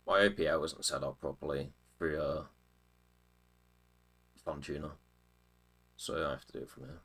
My API wasn't set up properly through Fun Tuner, so I have to do it from here.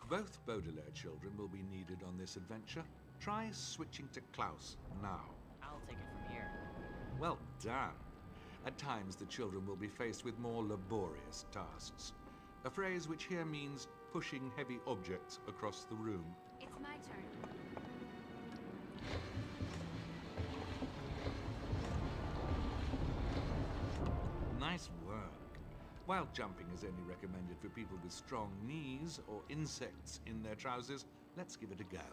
Both Baudelaire children will be needed on this adventure. Try switching to Klaus now. I'll take it from here. Well done. At times, the children will be faced with more laborious tasks. A phrase which here means pushing heavy objects across the room. It's my turn. Nice work. While jumping is only recommended for people with strong knees or insects in their trousers, let's give it a go.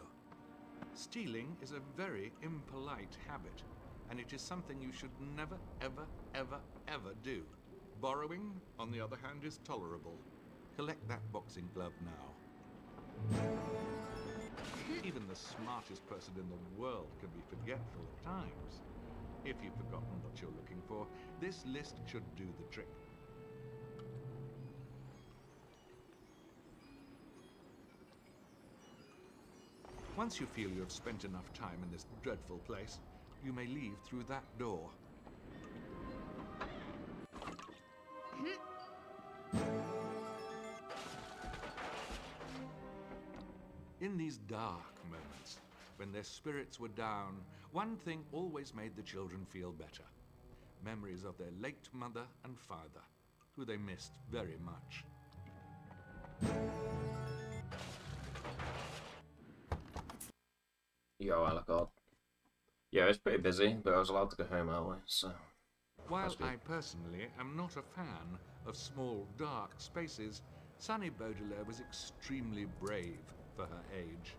Stealing is a very impolite habit, and it is something you should never, ever, ever, ever do. Borrowing, on the other hand, is tolerable. Collect that boxing glove now. Even the smartest person in the world can be forgetful at times. If you've forgotten what you're looking for, this list should do the trick. Once you feel you have spent enough time in this dreadful place, you may leave through that door. In these dark moments, when their spirits were down, one thing always made the children feel better. Memories of their late mother and father, who they missed very much. Yo, Alucard. Yeah, it's pretty busy, but I was allowed to go home early, so... While I personally am not a fan of small, dark spaces, Sunny Baudelaire was extremely brave for her age.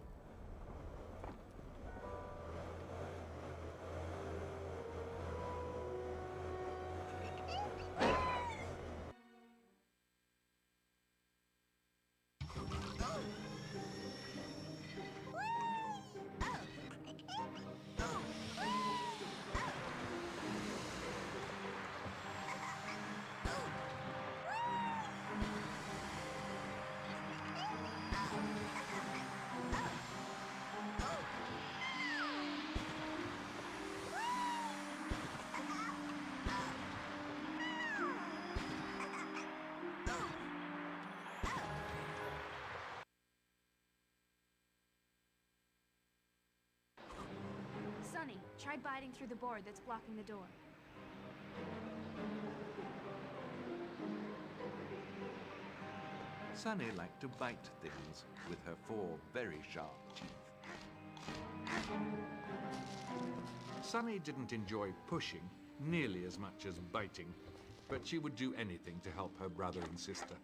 Try biting through the board that's blocking the door. Sunny liked to bite things with her 4 very sharp teeth. Sunny didn't enjoy pushing nearly as much as biting, but she would do anything to help her brother and sister.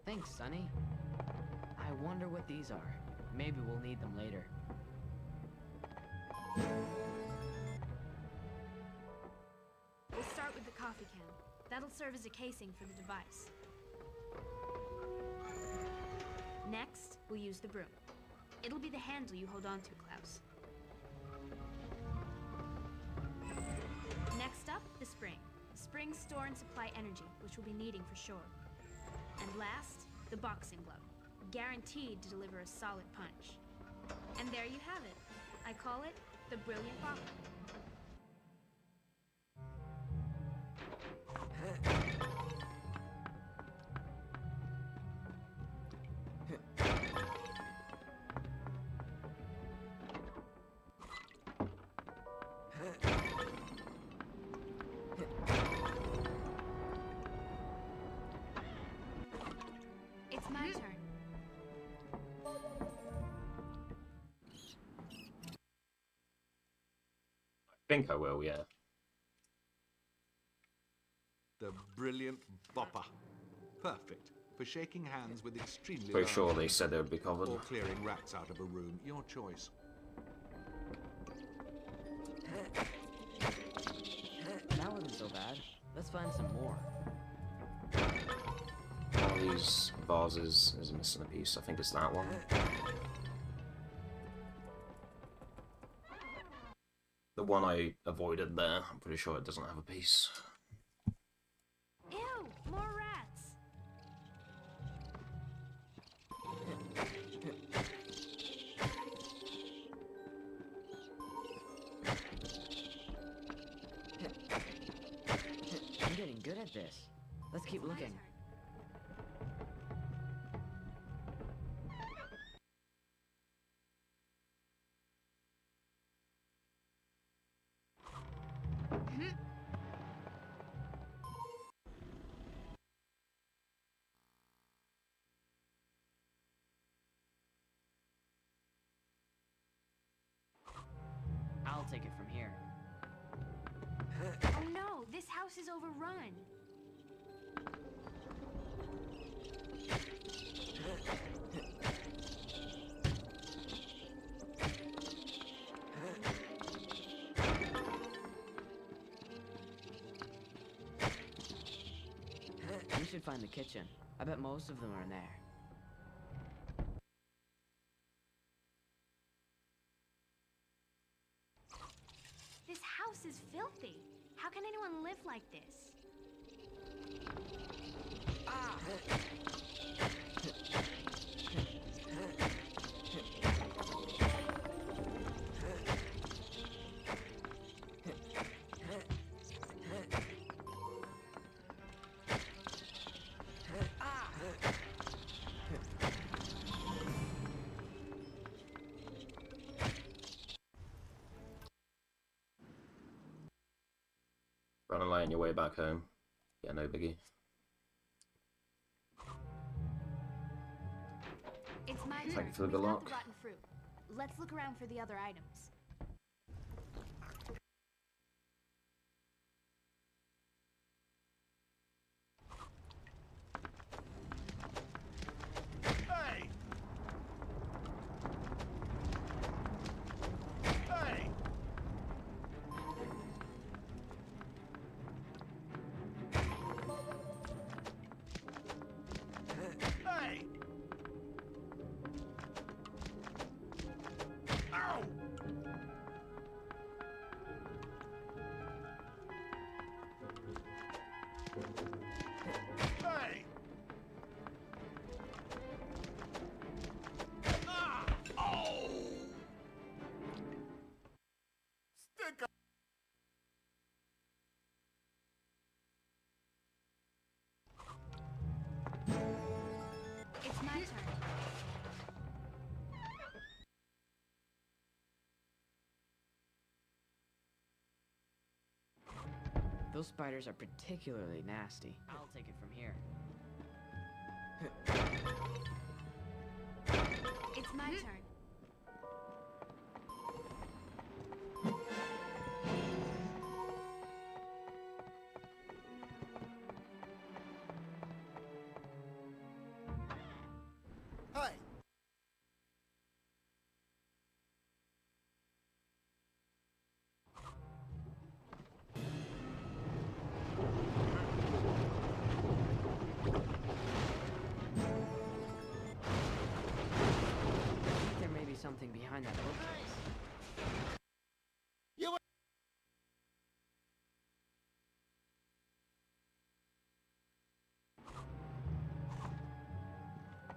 Thanks, Sunny. I wonder what these are. Maybe we'll need them later. We'll start with the coffee can. That'll serve as a casing for the device. Next, we'll use the broom. It'll be the handle you hold on to, Klaus. Next up, the spring. The springs store and supply energy, which we'll be needing for sure. And last, the boxing glove. Guaranteed to deliver a solid punch. And there you have it. I call it the Brilliant Bopper. It's my turn. I think I will, yeah. The Brilliant Bopper. Perfect for shaking hands with extremely Pretty large sure they said they would be covered. or clearing rats out of a room. Your choice. That wasn't so bad. Let's find some more. One of these vases is missing a piece. I think it's that one. The one I avoided there, I'm pretty sure it doesn't have a piece. Ew! More rats! I'm getting good at this. Let's keep looking. I'll take it from here. Oh no! This house is overrun! We should find the kitchen. I bet most of them are in there. This house is filthy! How can anyone live like this? Run and lay on your way back home. Yeah, no biggie. It's my turn. Thank you for the We've good got luck. the rotten fruit. Let's look around for the other items. Hey! Hey! Hey! Ow! Hey! Ah! Oh! Stick up! Those spiders are particularly nasty. I'll take it from here. It's my turn. Hi. I think there may be something behind that bookcase. You.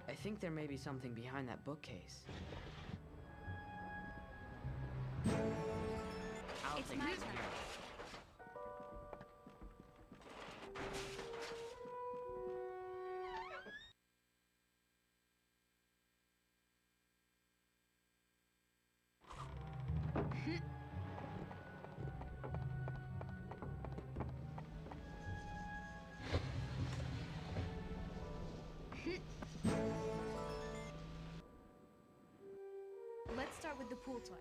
I think there may be something behind that bookcase. I'll It's take my it from turn. here. Let's start with the pool toy.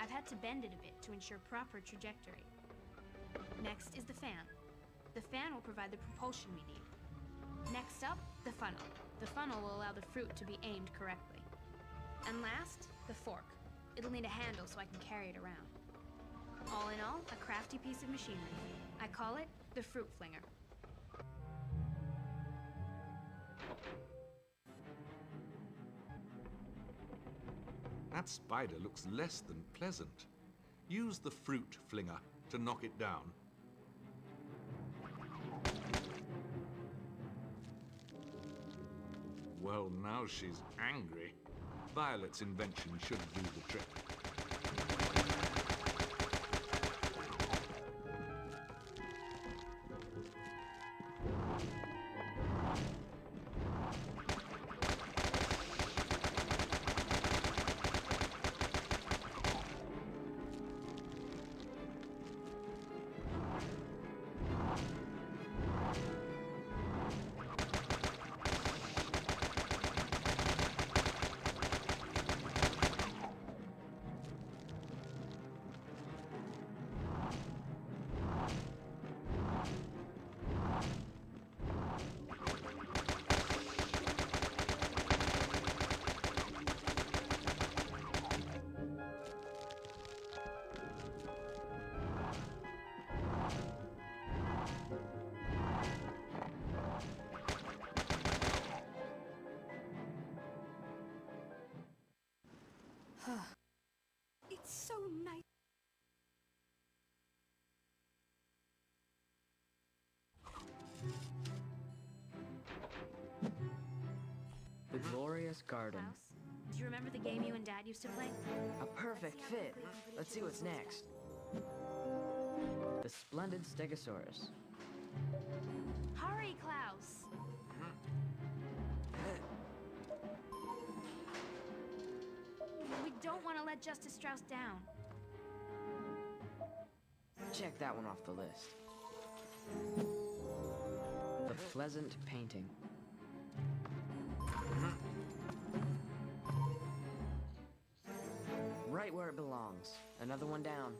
I've had to bend it a bit to ensure proper trajectory. Next is the fan. The fan will provide the propulsion we need. Next up, the funnel. The funnel will allow the fruit to be aimed correctly. And last, the fork. It'll need a handle so I can carry it around. All in all, a crafty piece of machinery. I call it the fruit flinger. That spider looks less than pleasant. Use the fruit flinger to knock it down. Well, now she's angry. Violet's invention should do the trick. It's so nice. The glorious garden. Klaus, do you remember the game you and Dad used to play? A perfect fit. Let's see what's next. The splendid Stegosaurus. Hurry, Klaus! We don't want to let Justice Strauss down. Check that one off the list. The pleasant painting. Right where it belongs. Another one down.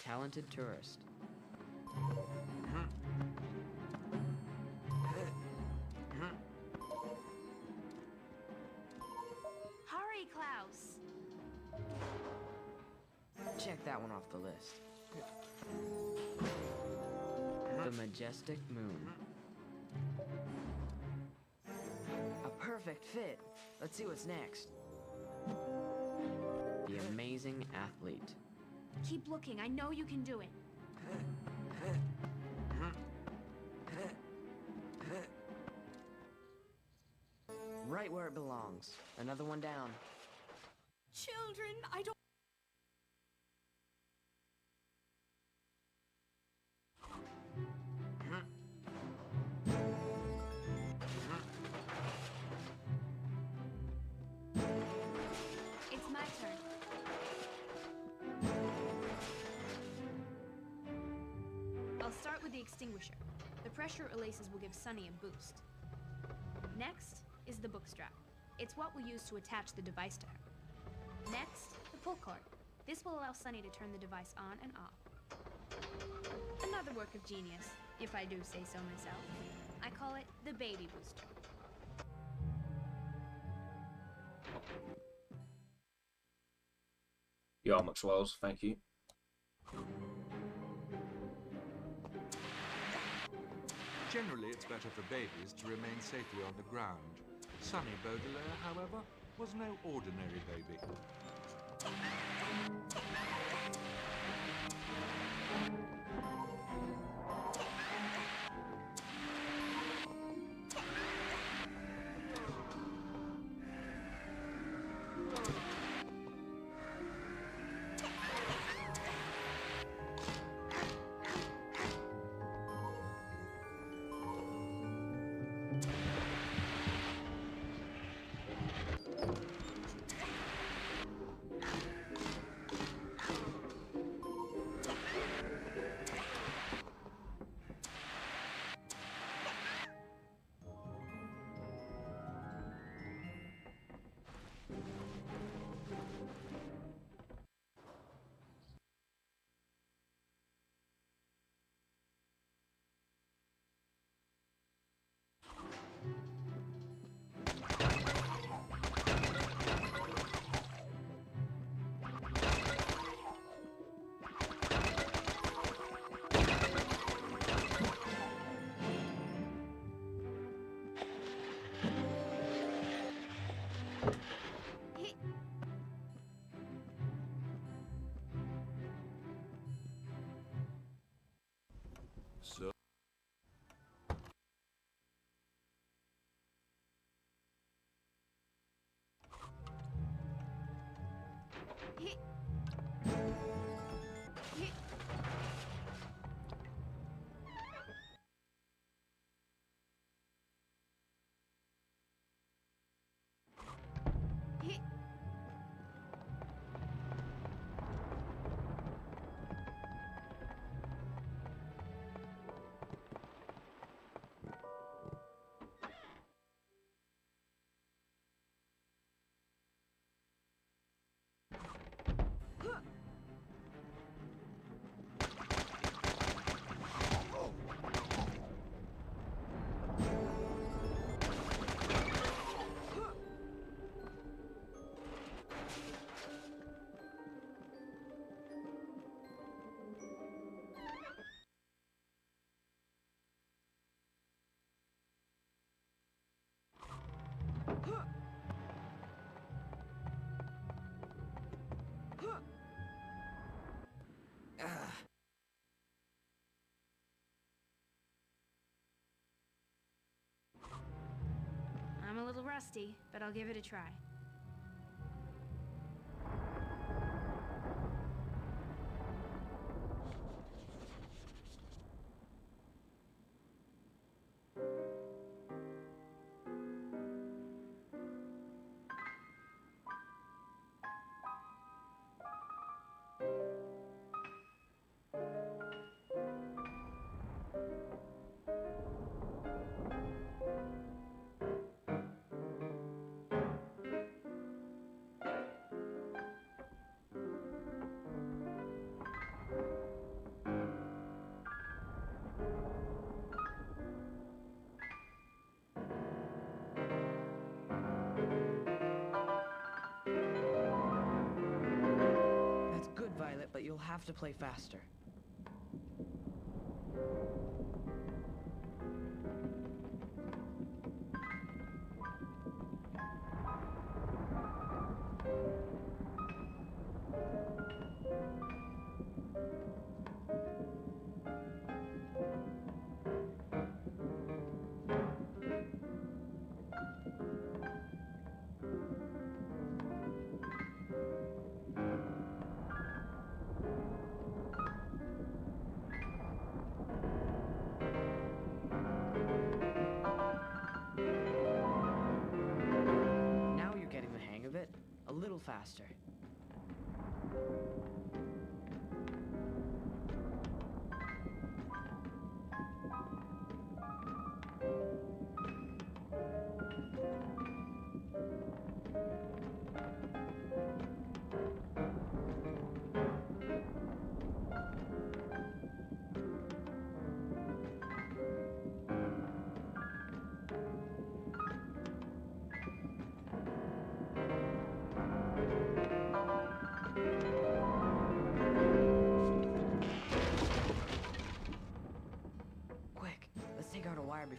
Talented tourist. Hurry, Klaus! Check that one off the list. The majestic moon. A perfect fit. Let's see what's next. The amazing athlete. Keep looking. I know you can do it. Right where it belongs. Another one down. Children, I don't... It's my turn. I'll start with the extinguisher. The pressure it releases will give Sunny a boost. Next is the book strap. It's what we'll use to attach the device to her. Next, the pull cord. This will allow Sunny to turn the device on and off. Another work of genius, if I do say so myself. I call it the baby booster. You are much lows, thank you. Generally, it's better for babies to remain safely on the ground. Sunny Baudelaire, however, was no ordinary baby. So I'm a little rusty, but I'll give it a try. That's good, Violet, but you'll have to play faster. Now you're getting the hang of it. A little faster.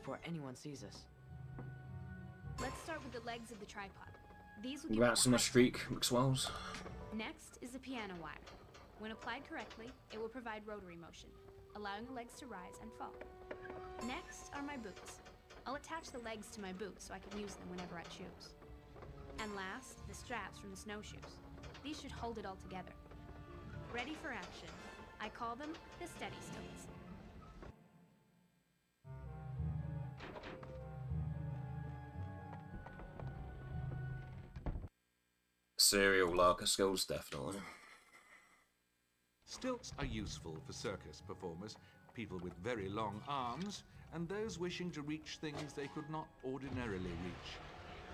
before anyone sees us. Let's start with the legs of the tripod. These will give Rats it on a the streak, McSwells. Next is the piano wire. When applied correctly, it will provide rotary motion, allowing the legs to rise and fall. Next are my boots. I'll attach the legs to my boots so I can use them whenever I choose. And last, the straps from the snowshoes. These should hold it all together. Ready for action. I call them the steady stilts. Serial larker skills, definitely. Stilts are useful for circus performers, people with very long arms, and those wishing to reach things they could not ordinarily reach.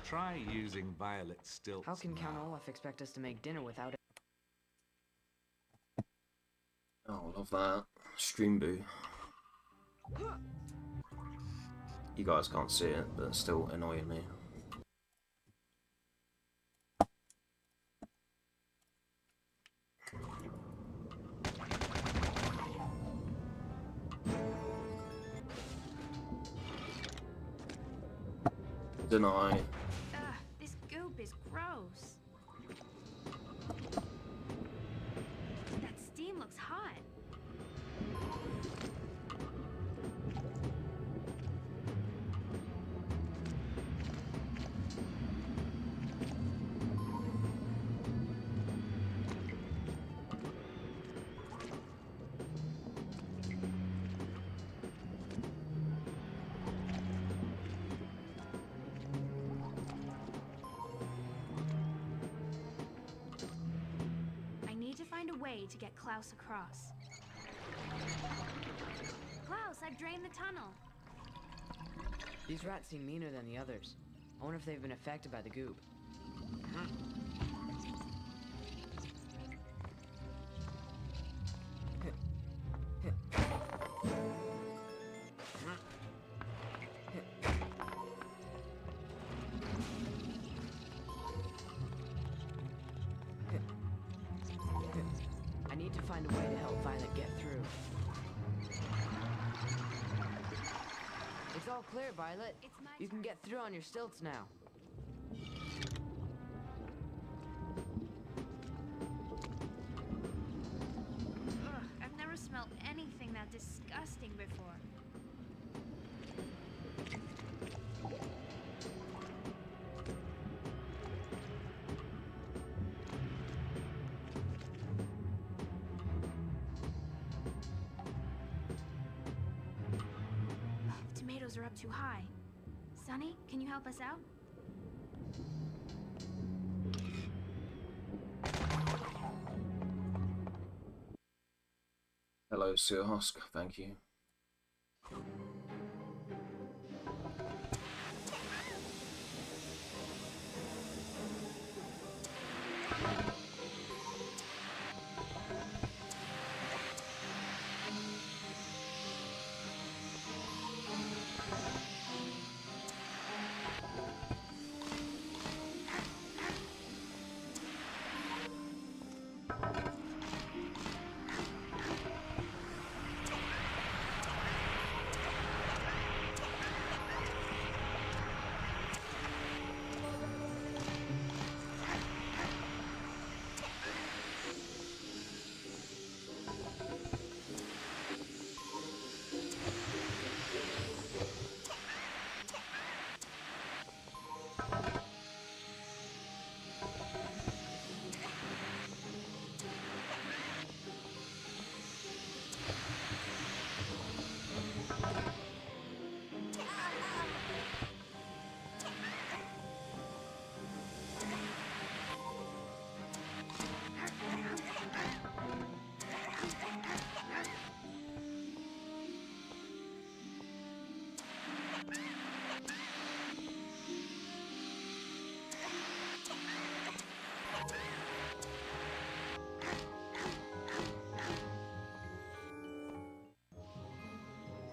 Try using Violet stilts. How can Count now. Olaf expect us to make dinner without it? Oh, love that. Stream boo. You guys can't see it, but it's still annoying me. Deny. Ugh, this goop is gross. That steam looks hot. Find a way to get Klaus across. Klaus, I've drained the tunnel. These rats seem meaner than the others. I wonder if they've been affected by the goop. I need to find a way to help Violet get through. It's all clear, Violet. It's my You can turn. get through on your stilts now. Ugh, I've never smelled anything that disgusting before. Tomatoes are up too high. Sonny, can you help us out? Hello, Sir Husk. Thank you.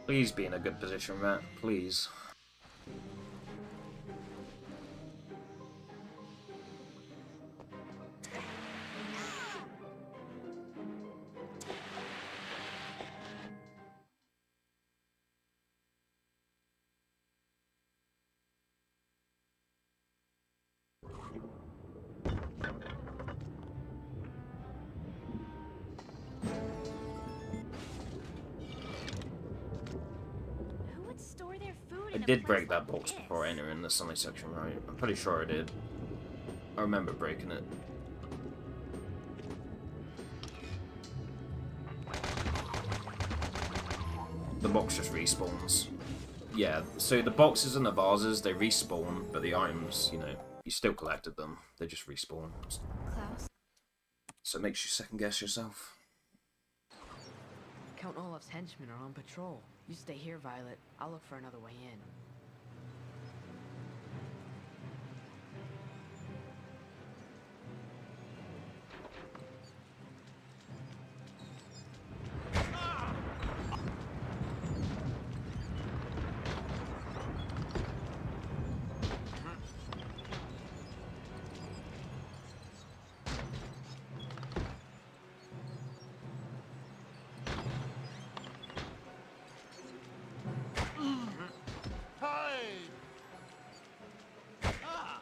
Please be in a good position, Rat. Please. I in a did place break that like box this. before entering the Sunny section, right? I'm pretty sure I did. I remember breaking it. The box just respawns. Yeah, so the boxes and the vases, they respawn, but the items, you know, you still collected them. They just respawn. Klaus? So it makes you second guess yourself. Count Olaf's henchmen are on patrol. You stay here, Violet. I'll look for another way in. Hey! Ah!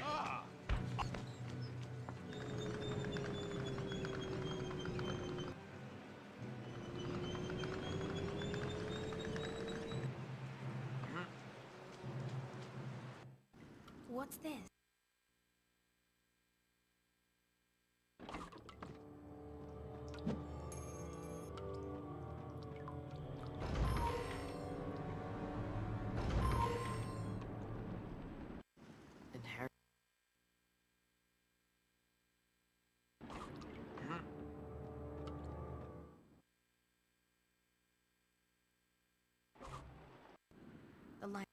Ah! What's this? Inher- The line.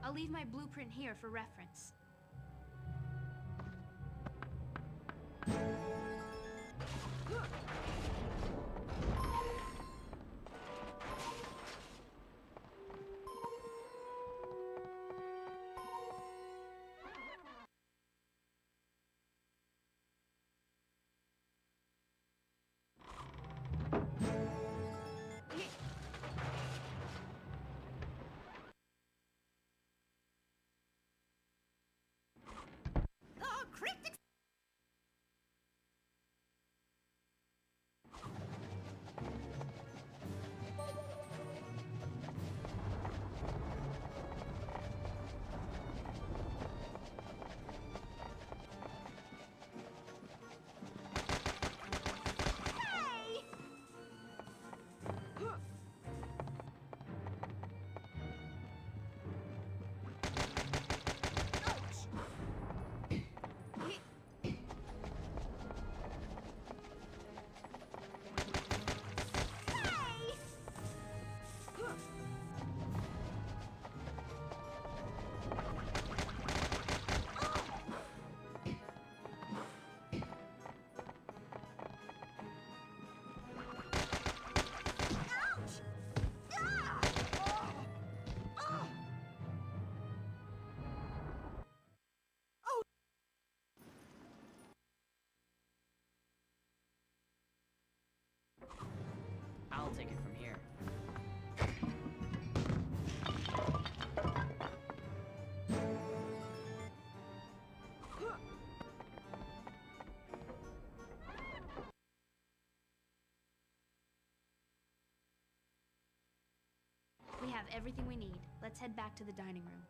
I'll leave my blueprint here for reference. Oh, cryptic! Hey! I'll take it from here. We have everything we need. Let's head back to the dining room.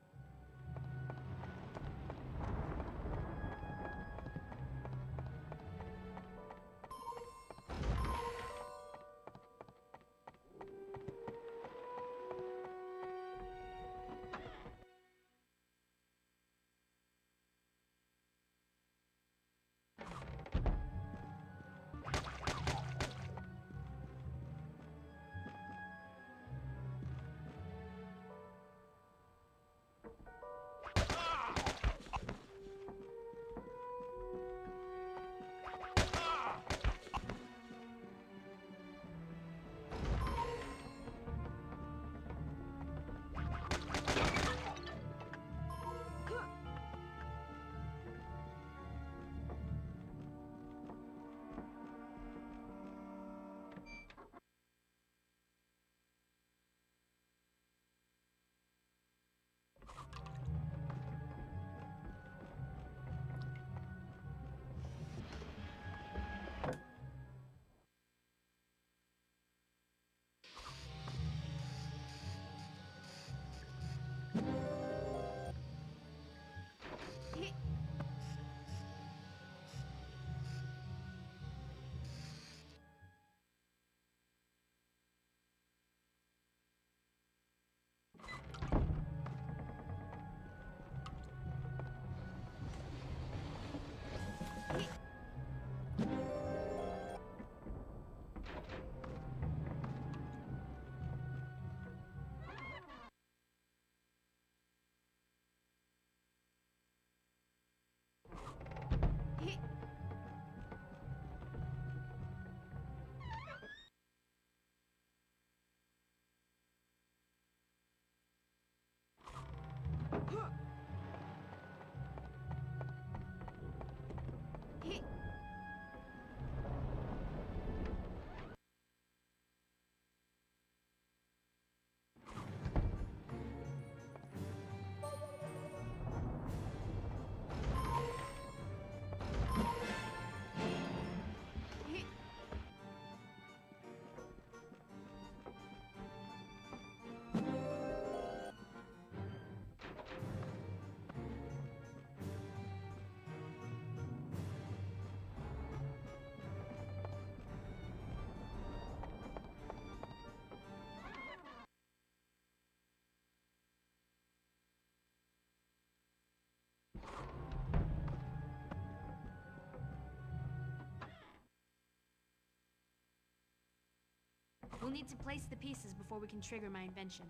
We'll need to place the pieces before we can trigger my invention.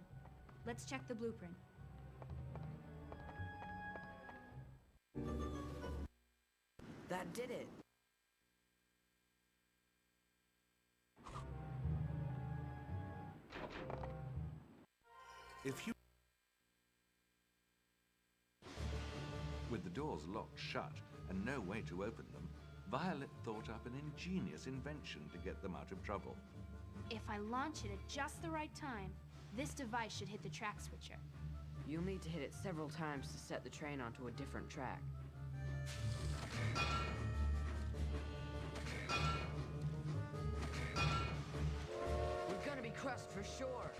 Let's check the blueprint. That did it. If you... With the doors locked shut and no way to open them, Violet thought up an ingenious invention to get them out of trouble. If I launch it at just the right time, this device should hit the track switcher. You'll need to hit it several times to set the train onto a different track. We're gonna be crushed for sure.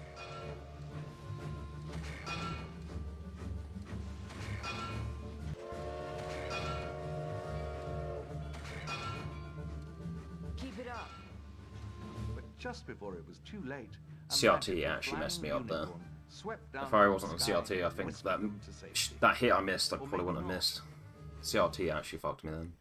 Keep it up. But just before it was too late, a CRT magical actually messed me flying up there. unicorn swept down If I from wasn't on the sky CRT, I and think whispered that them to safety. that hit I missed, I Or probably maybe wouldn't have not. missed. CRT actually fucked me then.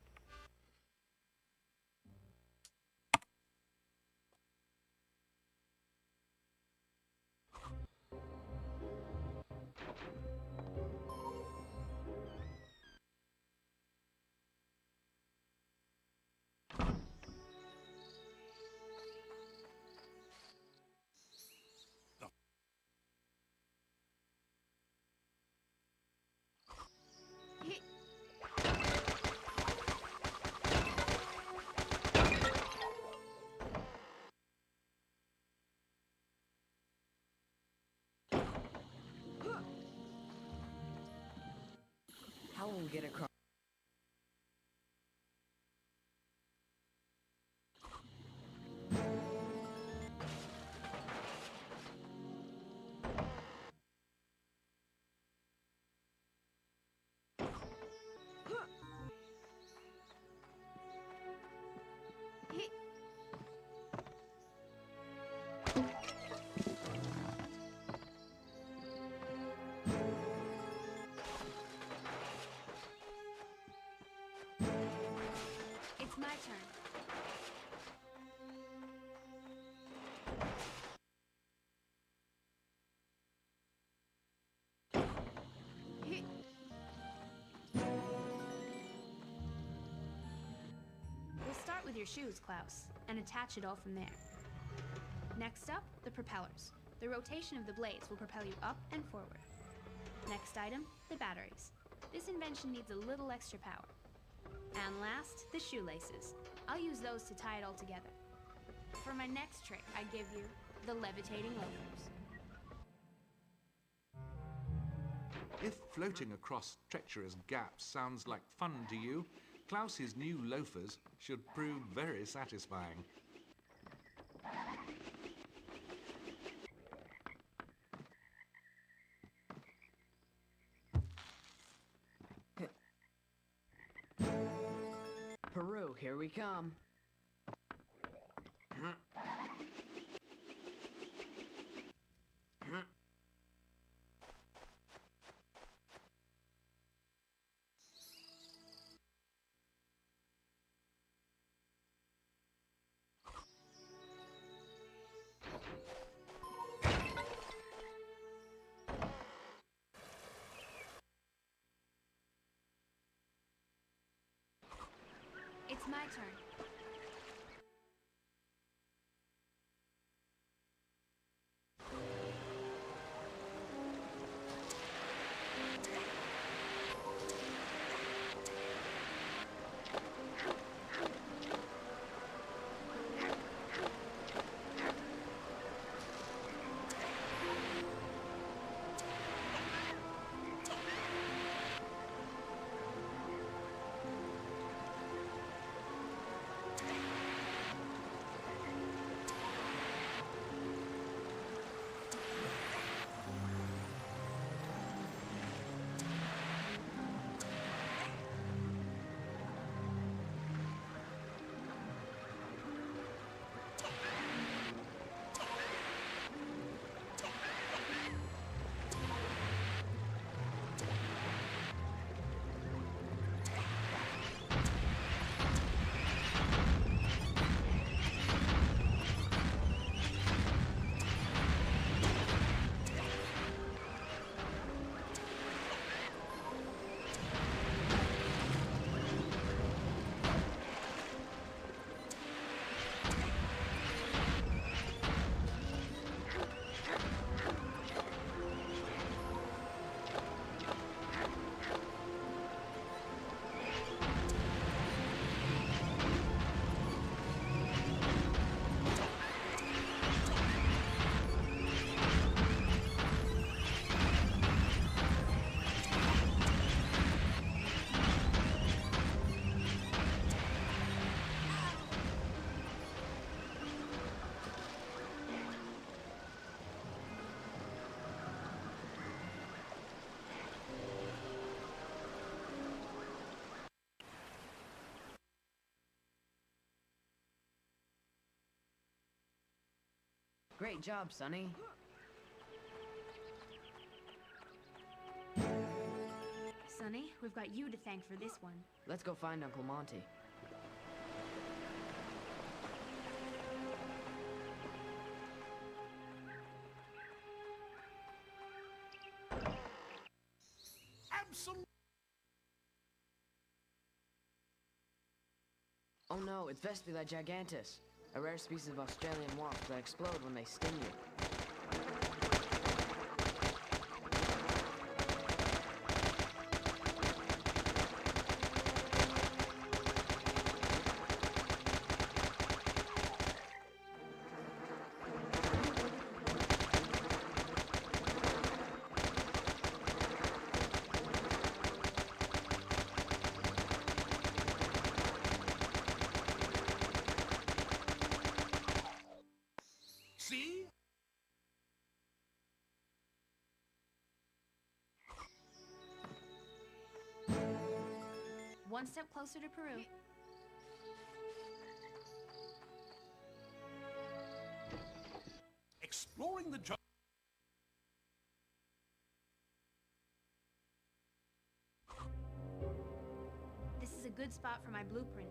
How will we get across? It's my turn. We'll start with your shoes, Klaus, and attach it all from there. Next up, the propellers. The rotation of the blades will propel you up and forward. Next item, the batteries. This invention needs a little extra power. And last, the shoelaces. I'll use those to tie it all together. For my next trick, I give you the levitating loafers. If floating across treacherous gaps sounds like fun to you, Klaus's new loafers should prove very satisfying. Peru, here we come. It's my turn. Great job, Sonny. Sonny, we've got you to thank for this one. Let's go find Uncle Monty. Absolutely. Oh no, it's Vespula gigantus, a rare species of Australian wasp that explode when they sting you. See? One step closer to Peru. Exploring the jungle. This is a good spot for my blueprint.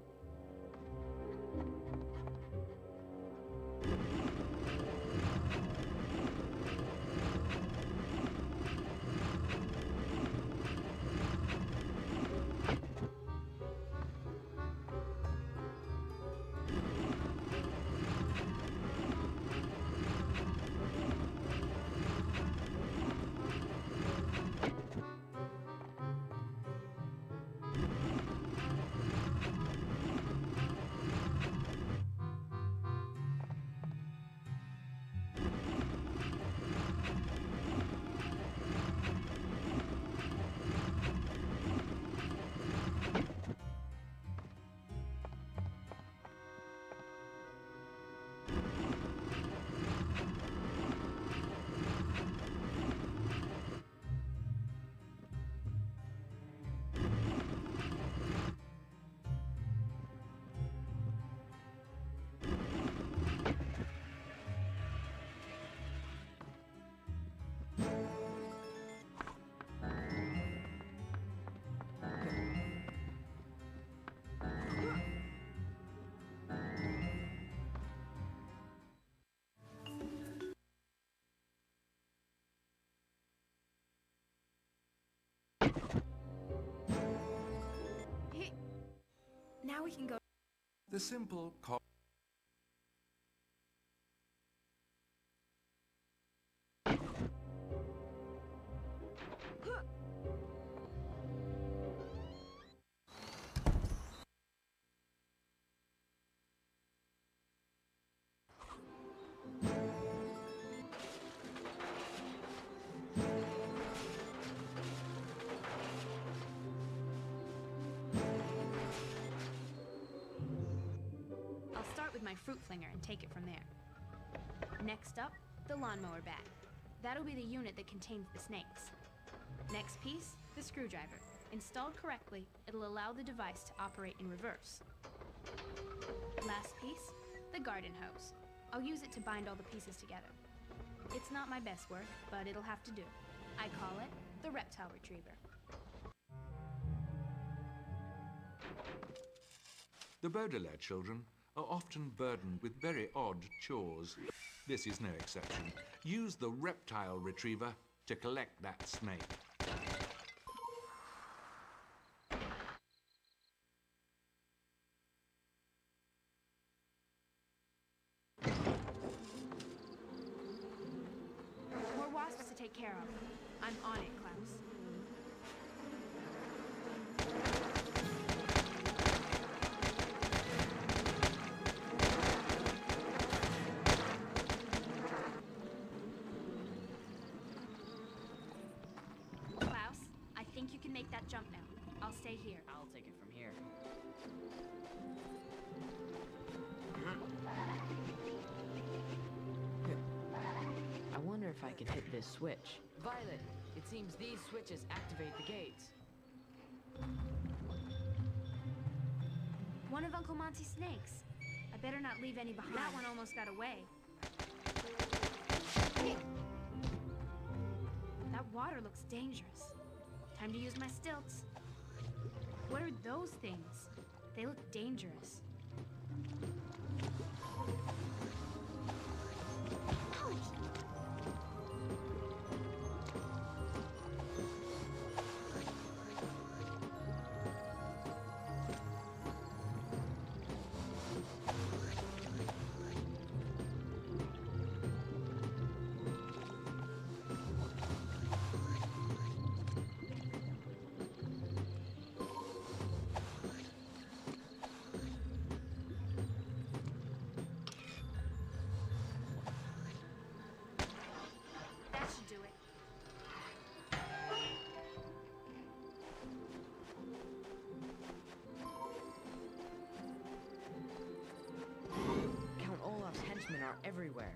Now we can go. The simple I'll start with my fruit flinger and take it from there. Next up, the lawnmower bag. That'll be the unit that contains the snakes. Next piece, the screwdriver. Installed correctly, it'll allow the device to operate in reverse. Last piece, the garden hose. I'll use it to bind all the pieces together. It's not my best work, but it'll have to do. I call it the reptile retriever. The Baudelaire children are often burdened with very odd chores. This is no exception. Use the reptile retriever to collect that snake. More wasps to take care of. I'm on it, Klaus. Klaus, I think you can make that jump now. I'll stay here. I'll take it from here. I wonder if I can hit this switch. Violet, it seems these switches activate the gates. One of Uncle Monty's snakes. I better not leave any behind. That one almost got away. water looks dangerous. Time to use my stilts. What are those things? They look dangerous. Ouch! That should do it. Count Olaf's henchmen are everywhere.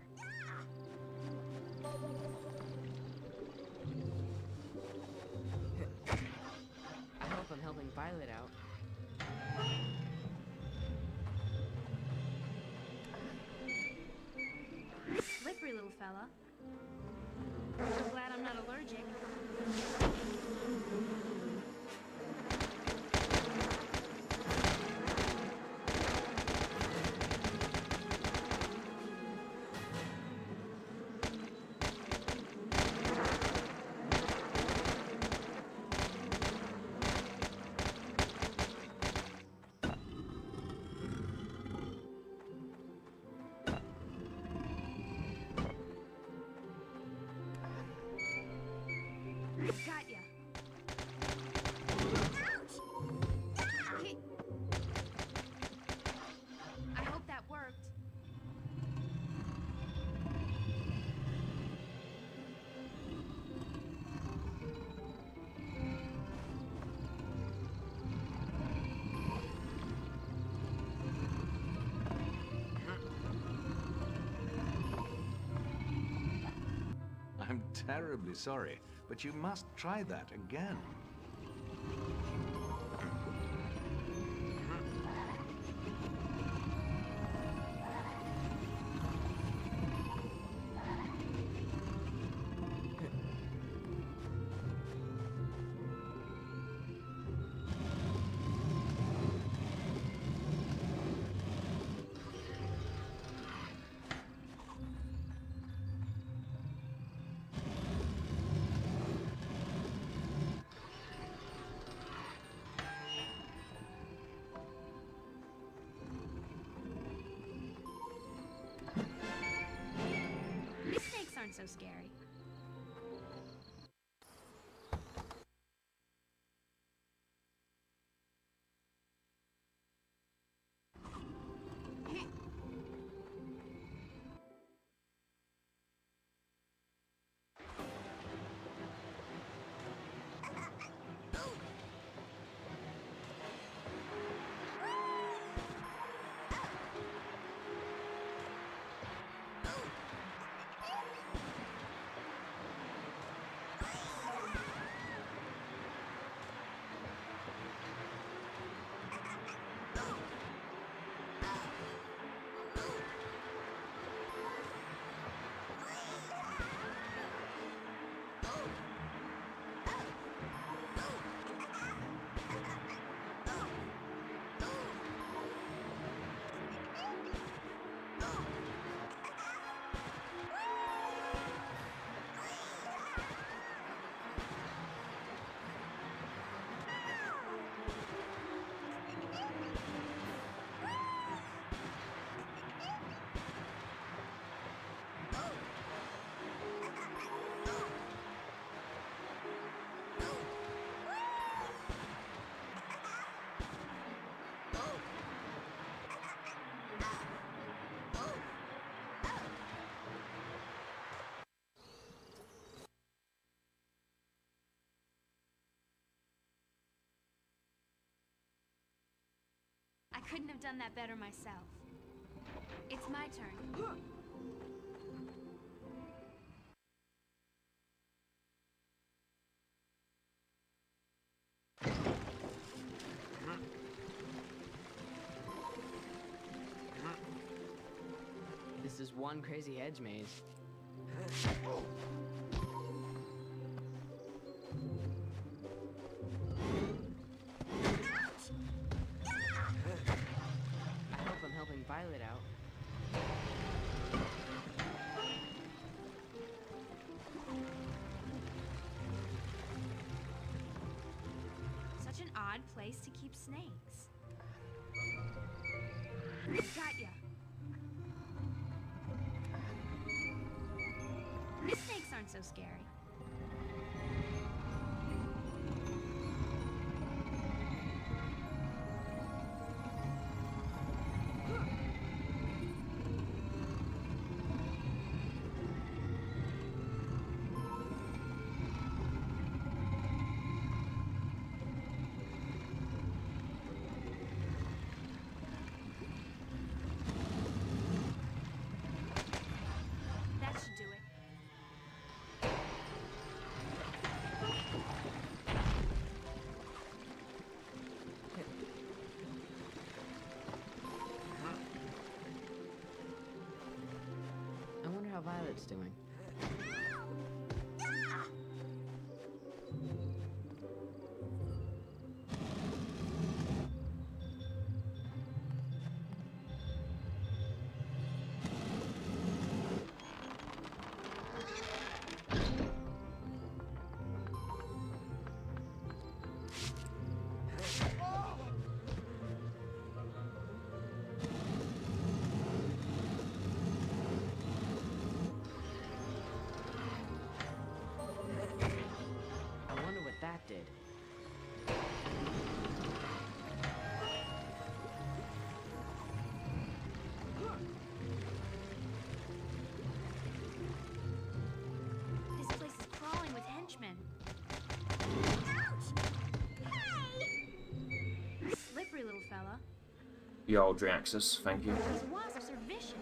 I hope I'm helping Violet out. Slippery little fella. I'm glad I'm not allergic. Got ya. Ouch! I hope that worked. I'm terribly sorry, but you must try that again. Mistakes aren't so scary. I couldn't have done that better myself. It's my turn. This is one crazy hedge maze. odd place to keep snakes. Got ya. These snakes aren't so scary. That should do it. I wonder how Violet's doing. I wonder what that did. This place is crawling with henchmen. Slippery little fella. The old Draxus, thank you. These wasps are vicious.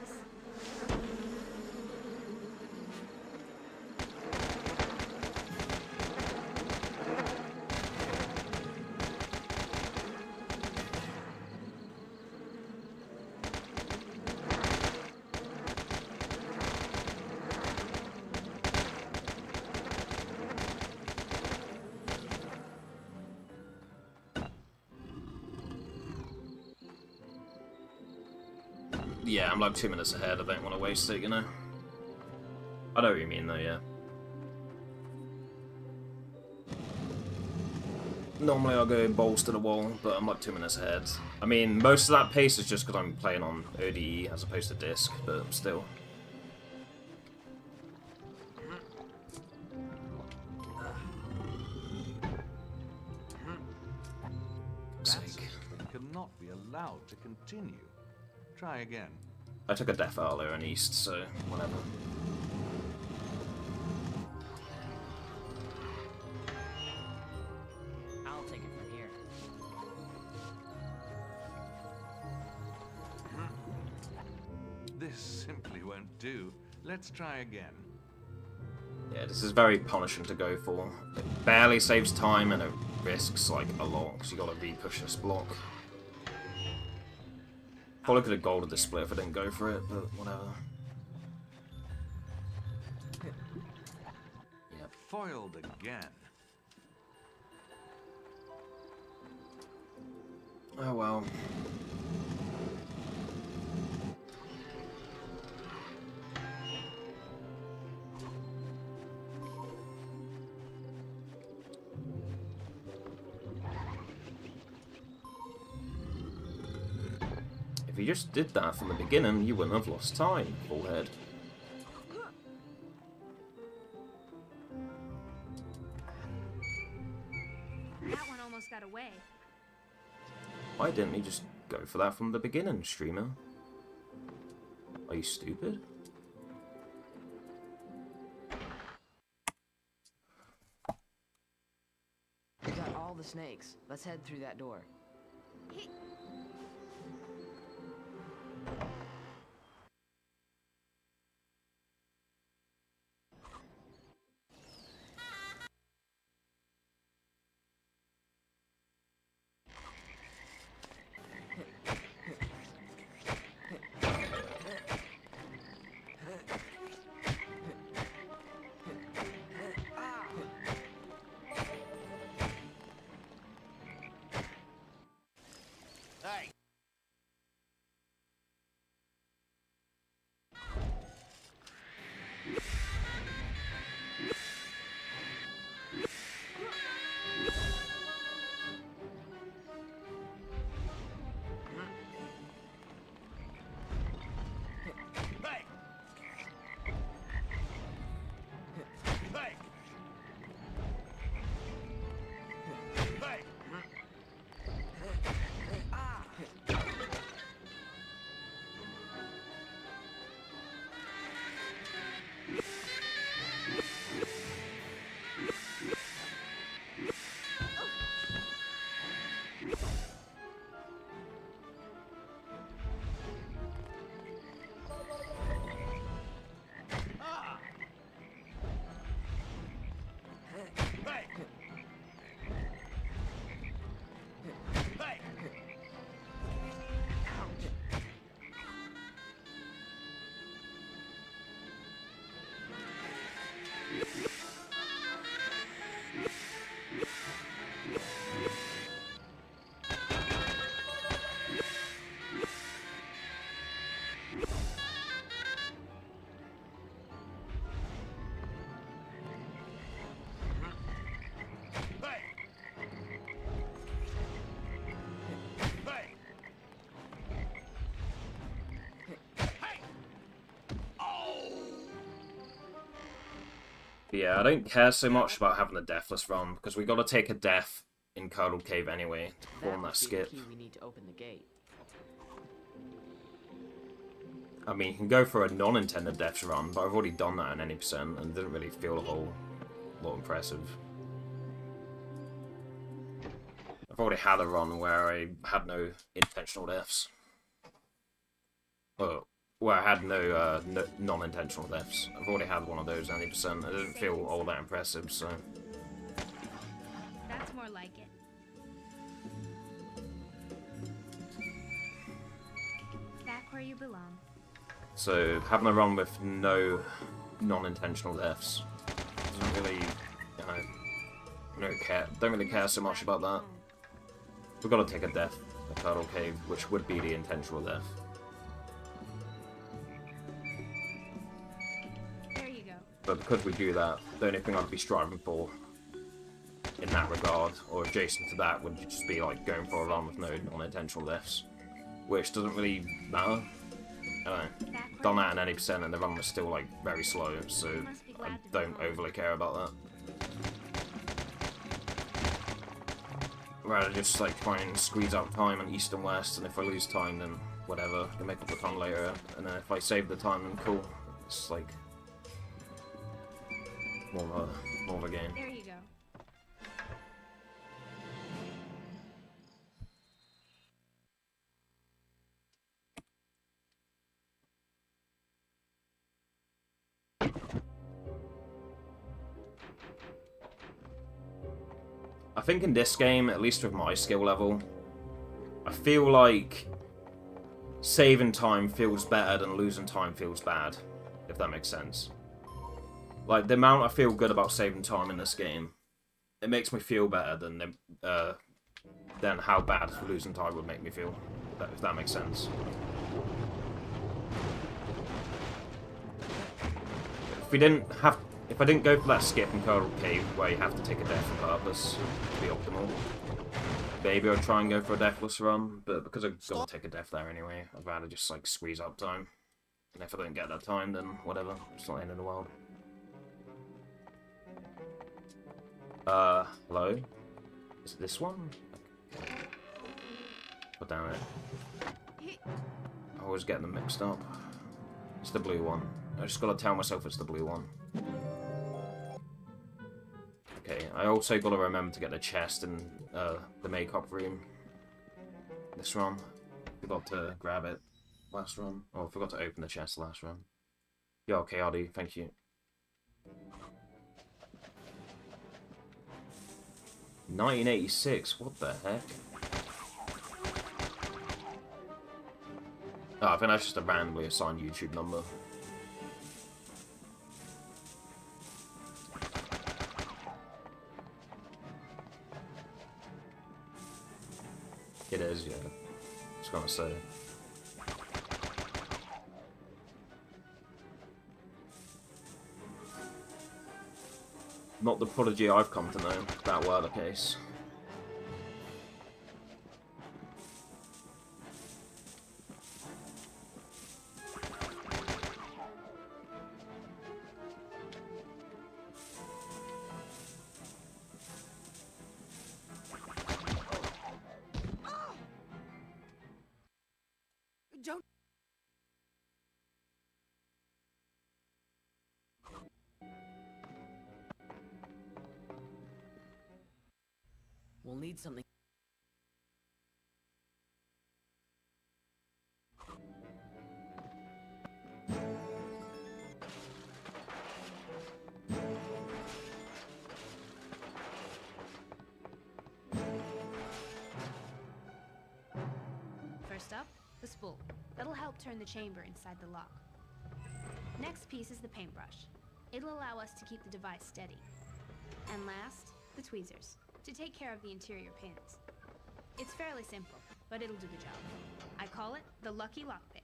Yeah, I'm like 2 minutes ahead. I don't want to waste it, you know. I know what you mean, though. Yeah. Normally I'll go balls to the wall, but I'm like 2 minutes ahead. I mean, most of that pace is just because I'm playing on ODE as opposed to disc, but still. That cannot be allowed to continue. Try again. I took a death earlier in East, so whatever. I'll take it from here. This simply won't do. Let's try again. Yeah, this is very punishing to go for. It barely saves time and it risks like a lot, because you gotta re-push this block. Probably could have golded this split if I didn't go for it, but whatever. Yep. Foiled again. Oh well. If you just did that from the beginning, you wouldn't have lost time, bullhead. That one almost got away. Why didn't you just go for that from the beginning, streamer? Are you stupid? We got all the snakes. Let's head through that door. But yeah, I don't care so much about having a deathless run, because we got to take a death in Curdle Cave anyway to perform that must be the skip. key we need to open the gate. I mean, you can go for a non-intended deaths run, but I've already done that at any percent, and it didn't really feel a whole lot impressive. I've already had a run where I had no intentional deaths. Well, where I had no, non-intentional deaths. I've already had one of those at any percent. It didn't feel all that impressive, so... That's more like it. Back where you belong. So, having a run with no non-intentional deaths doesn't really, don't really care so much about that. We've got to take a death at Curdle Cave, which would be the intentional death. There you go. But because we do that, the only thing I'd be striving for in that regard, or adjacent to that, would just be like going for a run with no non-intentional deaths, which doesn't really matter. I don't know. Done that at any percent, and the run was still like very slow, so I don't overly care about that. Rather just like try and squeeze out time on east and west, and if I lose time, then whatever, I can make up the time later. And then if I save the time, then cool. It's like more of a game. There you go. I think in this game, at least with my skill level, I feel like saving time feels better than losing time feels bad, if that makes sense. Like, the amount I feel good about saving time in this game, it makes me feel better than how bad losing time would make me feel, if that makes sense. If I didn't go for that skip in Curdle Cave where you have to take a death on purpose to be optimal, maybe I'd try and go for a deathless run, but because I've got to take a death there anyway, I'd rather just like squeeze up time. And if I don't get that time, then whatever, it's not the end of the world. Hello? Is it this one? Okay. Oh, damn it. I always get them mixed up. It's the blue one. I just gotta tell myself it's the blue one. Okay, I also gotta remember to get the chest in the makeup room. This run. Forgot to grab it last run. Oh, I forgot to open the chest last run. Yeah, okay, RD, thank you. 1986, what the heck? Oh, I think that's just a randomly assigned YouTube number. It is, yeah. I was gonna say. Not the prodigy I've come to know, if that were the case. Don't. We'll need something. First up, the spool. That'll help turn the chamber inside the lock. Next piece is the paintbrush. It'll allow us to keep the device steady. And last, the tweezers, to take care of the interior pins. It's fairly simple, but it'll do the job. I call it the lucky lockpick.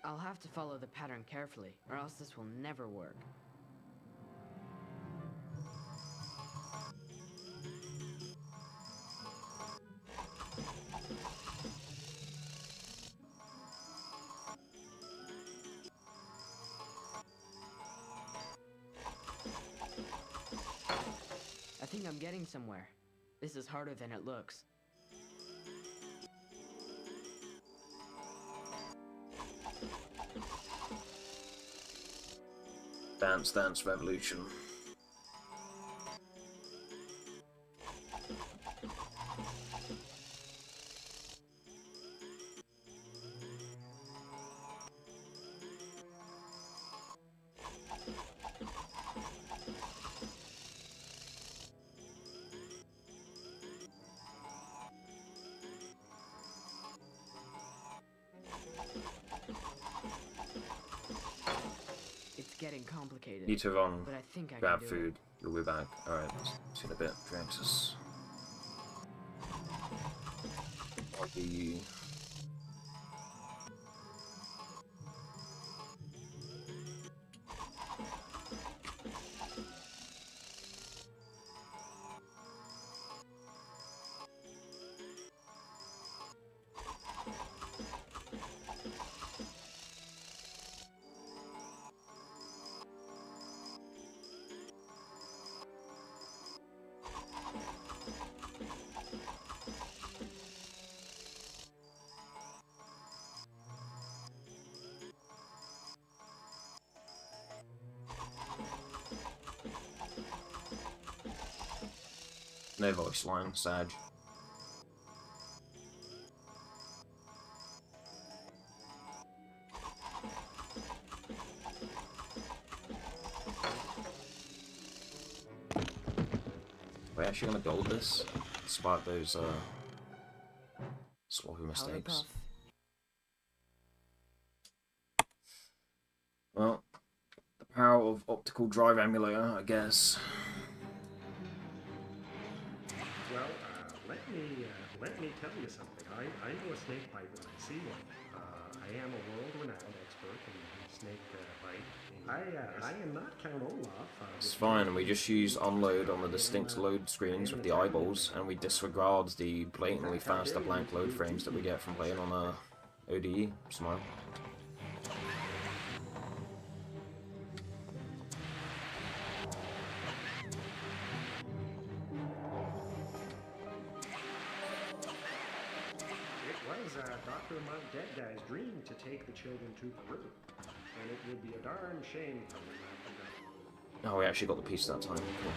I'll have to follow the pattern carefully, or else this will never work. think I'm getting somewhere. This is harder than it looks. Dance Dance Revolution. It's getting complicated. Need to run, But I think I grab can do food. You'll be back. Alright, see you in a bit. Drinks. What do you... No voice line, Sag. We're actually gonna gold this, despite those sloppy mistakes. Well, the power of optical drive emulator, I guess. Well, let me tell you something. I know a snake bite when I see one. I am a world-renowned expert in snake bite. I am not Count Olaf. It's fine, we just use unload on the distinct load screens with the eyeballs, and we disregard the blatantly faster blank load frames that we get from playing on ODE. Smile. Dr. Monk Dead Guy's dream to take the children to Peru, and it would be a darn shame for them not to go. Oh, we actually got the piece that time. Cool.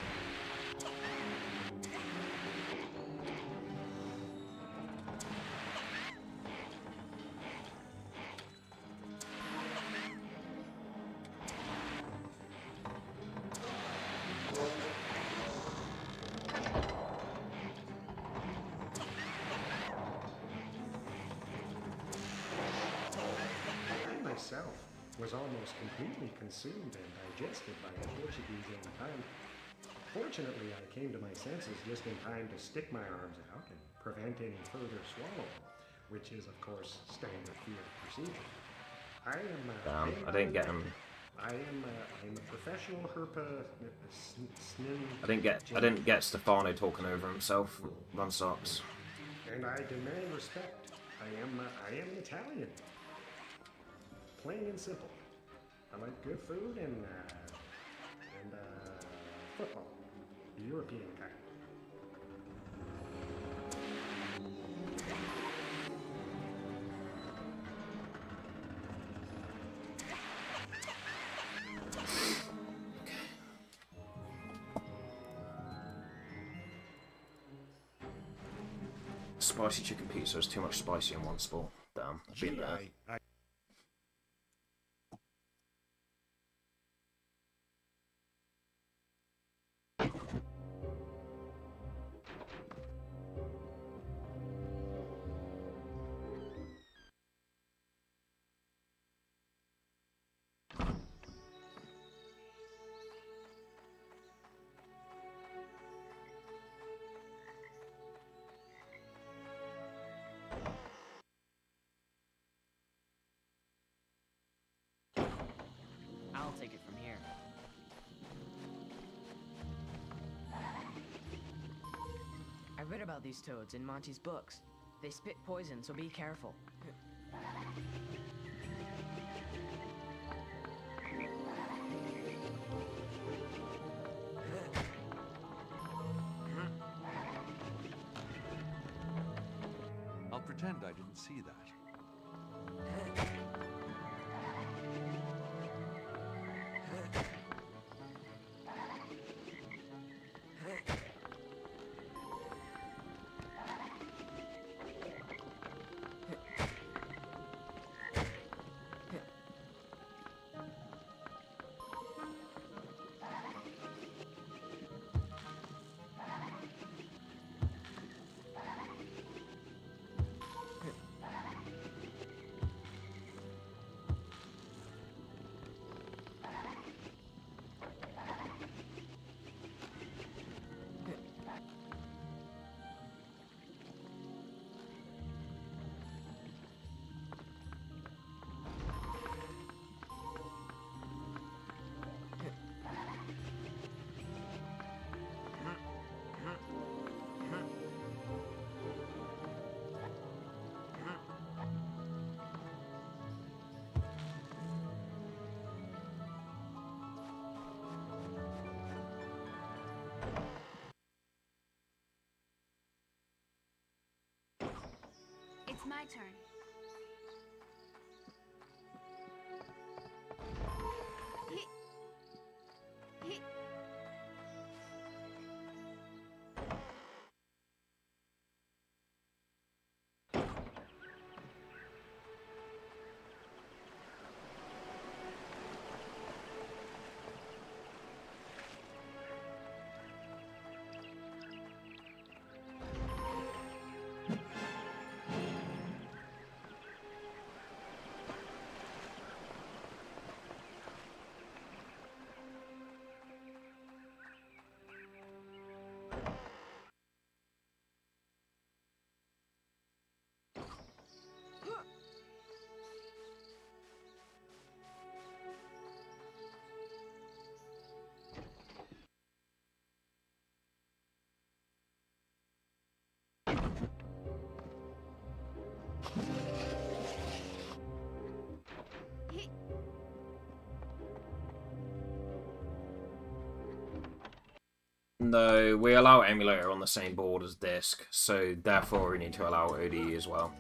Was almost completely consumed and digested by the Portuguese in time. Fortunately, I came to my senses just in time to stick my arms out and prevent any further swallowing, which is, of course, standard field procedure. I am. I didn't get him. I'm a professional herpa. I didn't get Stefano talking over himself. Run stops. And I demand respect. I am an Italian. Plain and simple. I like good food and football. The European kind. Spicy chicken pizza is too much spicy in one spot. Damn, I've been there. I'll take it from here. I read about these toads in Monty's books. They spit poison, so be careful. pretend I didn't see that. It's my turn. No, we allow emulator on the same board as disk, so therefore we need to allow ODE as well.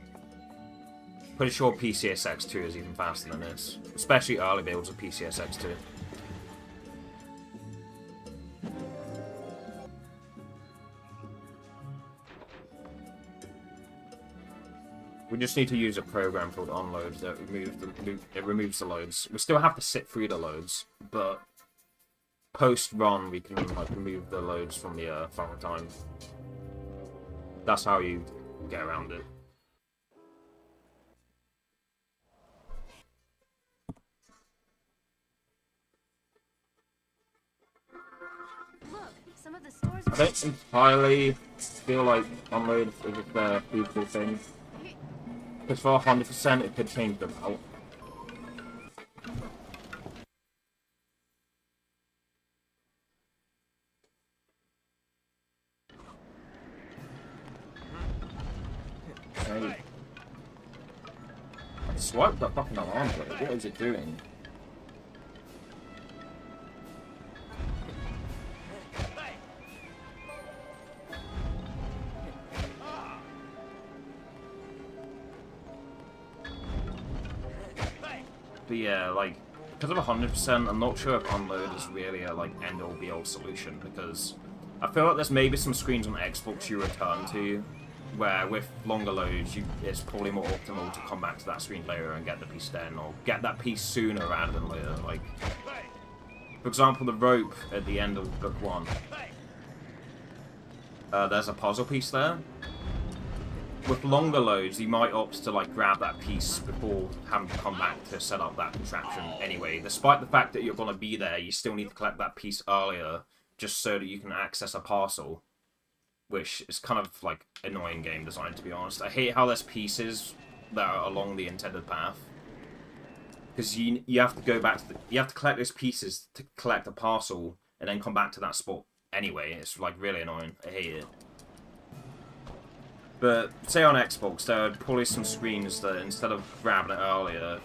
Pretty sure PCSX2 is even faster than this, especially early builds of PCSX2. We just need to use a program called onload that removes the loads. We still have to sit through the loads, but post-run we can like remove the loads from the final time. That's how you get around it. Look, some of the stores. I don't entirely feel like onload is a feasible thing. Because for 100% it could change them out. Okay. I swiped that fucking alarm, but what is it doing? But yeah, like, because of 100%, I'm not sure if onload is really a, like, end-all be-all solution, because I feel like there's maybe some screens on Xbox you return to, where with longer loads, it's probably more optimal to come back to that screen later and get the piece then, or get that piece sooner rather than later. Like, for example, the rope at the end of Book 1. There's a puzzle piece there. With longer loads, you might opt to like grab that piece before having to come back to set up that contraption anyway. Despite the fact that you're going to be there, you still need to collect that piece earlier just so that you can access a parcel. Which is kind of like annoying game design, to be honest. I hate how there's pieces that are along the intended path. Because you have to go back to you have to collect those pieces to collect a parcel and then come back to that spot anyway. It's like really annoying. I hate it. But say on Xbox, there are probably some screens that instead of grabbing it earlier,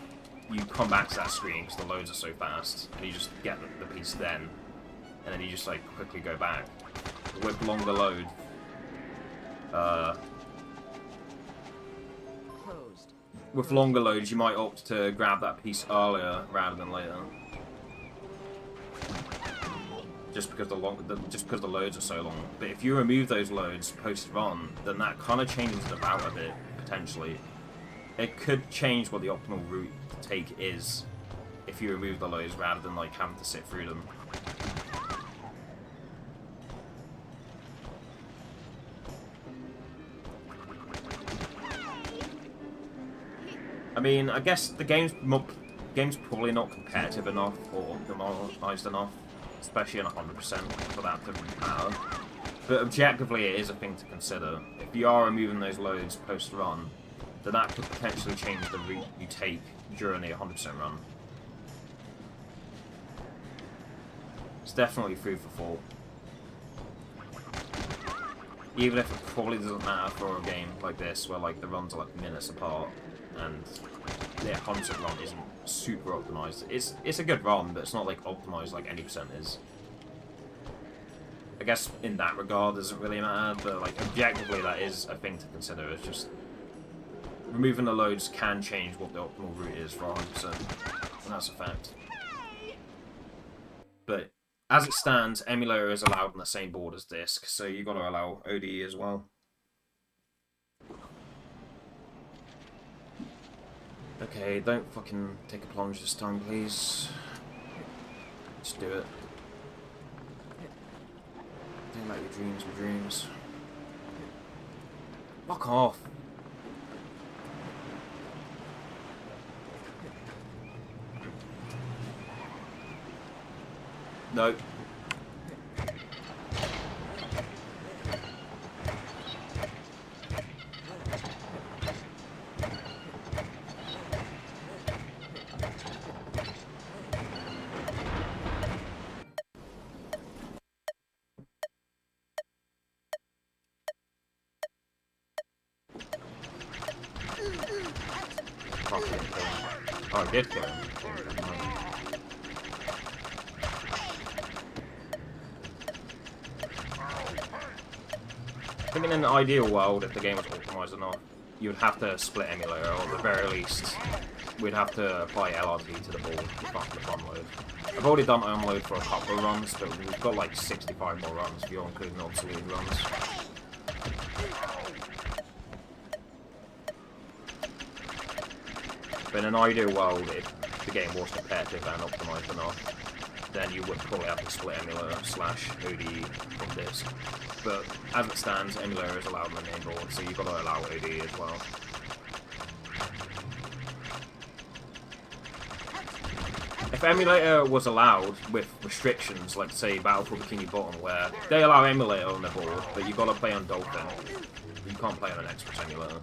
you come back to that screen because the loads are so fast, and you just get the piece then, and then you just like quickly go back. With longer load, with longer loads, you might opt to grab that piece earlier rather than later. Just because the loads are so long. But if you remove those loads post-run, then that kind of changes it about a bit, potentially. It could change what the optimal route to take is if you remove the loads rather than like having to sit through them. I mean, I guess the game's probably not competitive enough or optimized enough, especially in 100% for that to matter. But objectively, it is a thing to consider. If you are removing those loads post-run, then that could potentially change the route you take during the 100% run. It's definitely food for thought. Even if it probably doesn't matter for a game like this, where like the runs are like minutes apart, and the 100% run isn't super optimized. It's a good run, but it's not like optimized like any percent is. I guess in that regard, it doesn't really matter, but like objectively, that is a thing to consider. It's just removing the loads can change what the optimal route is for 100%, and that's a fact. But as it stands, emulator is allowed on the same board as disc, so you got to allow ODE as well. Okay, don't fucking take a plunge this time, please. Just do it. Don't let your dreams be dreams. Fuck off. No. Oh, I did kill him. I think in an ideal world, if the game was optimized enough, you would have to split emulator, or at the very least, we'd have to apply LRT to the board for the fun load. I've already done unload for a couple of runs, but we've got like 65 more runs if you're including obsolete runs. But in an ideal world, if the game was competitive and optimized enough, then you would probably have to split emulator / ODE from disc. But as it stands, emulator is allowed on the main board, so you've got to allow ODE as well. If emulator was allowed with restrictions, like say Battlefield Bikini Bottom, where they allow emulator on the board, but you've got to play on Dolphin, you can't play on an Xbox emulator.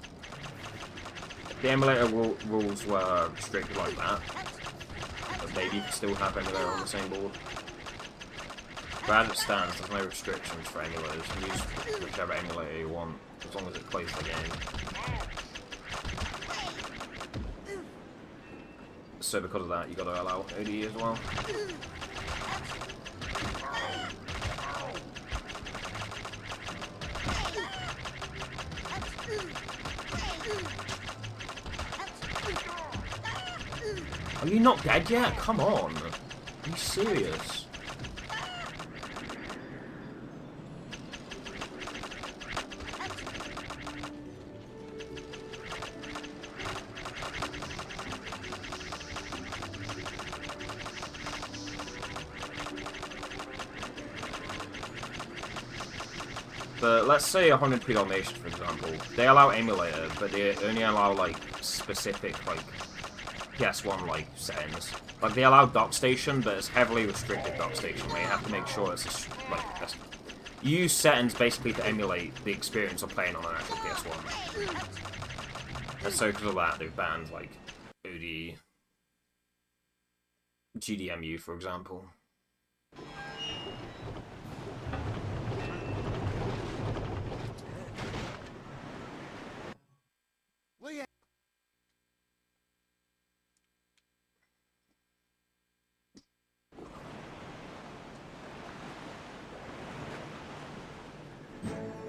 If the emulator rules were restricted like that, but maybe you could still have emulator on the same board. But as it stands, there's no restrictions for emulators. You use whichever emulator you want, as long as it plays the game. So because of that, you got to allow ODE as well. Are you not dead yet? Come on. Are you serious? But let's say 100p Dalmatian, for example. They allow emulator, but they only allow like specific like PS1 like settings. Like they allow dock station, but it's heavily restricted dock station where you have to make sure it's you use settings basically to emulate the experience of playing on an actual PS1. And so because of that, they've banned like OD, GDMU, for example.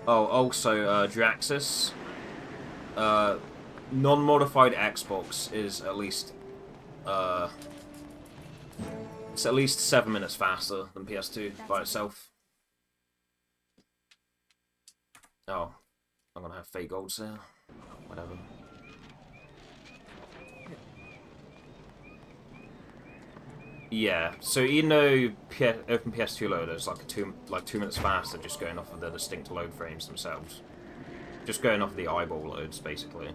Oh, also, Draxus. non-modified Xbox is at least it's at least 7 minutes faster than PS2 by itself. Oh, I'm gonna have fake golds here. Whatever. Yeah, so even though Open PS2 loader is like 2 minutes faster, just going off of the distinct load frames themselves, just going off of the eyeball loads basically.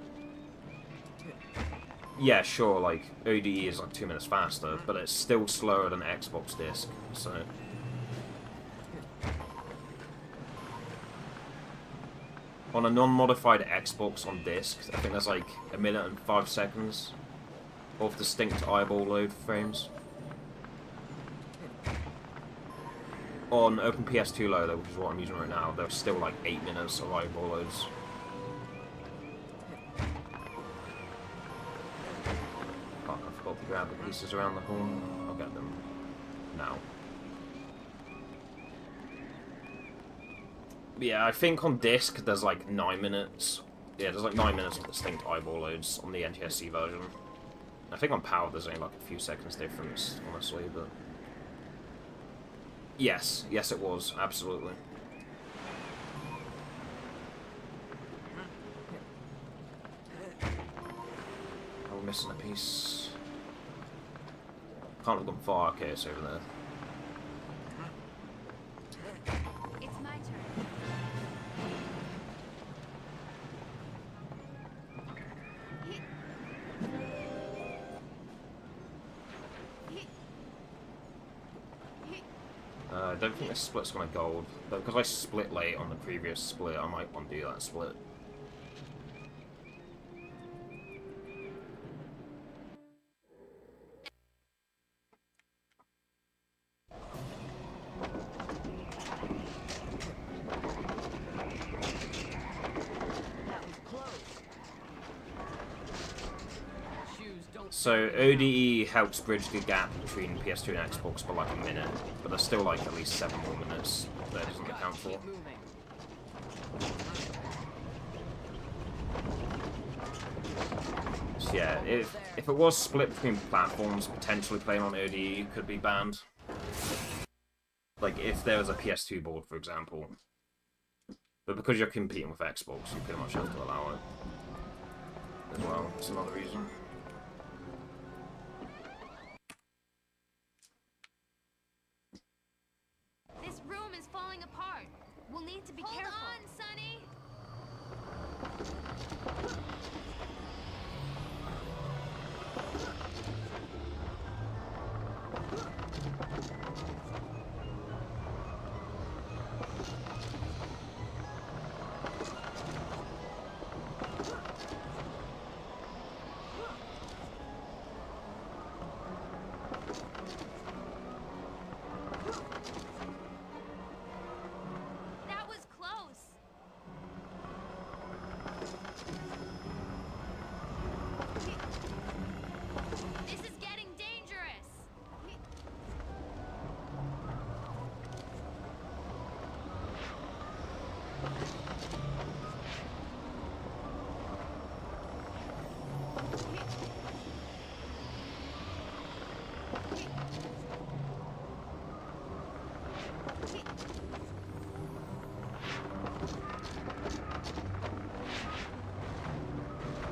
Yeah, sure, like ODE is like 2 minutes faster, but it's still slower than Xbox disc. So on a non-modified Xbox on disc, I think there's like 1 minute and 5 seconds of distinct eyeball load frames. On Open PS2 loader, which is what I'm using right now, there's still like 8 minutes of eyeball loads. Fuck, I forgot to grab the pieces around the horn. I'll get them now. Yeah, I think on disc there's like 9 minutes. Yeah, there's like 9 minutes of distinct eyeball loads on the NTSC version. I think on power there's only like a few seconds difference, honestly, but... Yes, yes it was, absolutely. Oh, we're missing a piece. Can't have gone far, okay, it's over there. It's my turn. I don't think this split's gonna gold, but because I split late on the previous split, I might want to do that split. That was close. Shoes don't. So ODE helps bridge the gap between PS2 and Xbox by like a minute, but there's still like at least 7 more minutes that it doesn't account for. Keep moving. So yeah, if it was split between platforms, potentially playing on ODE could be banned. Like if there was a PS2 board, for example. But because you're competing with Xbox, you pretty much have to allow it as well. It's another reason. This room is falling apart. We'll need to be careful. Hold on, Sonny. That was close. This is getting dangerous.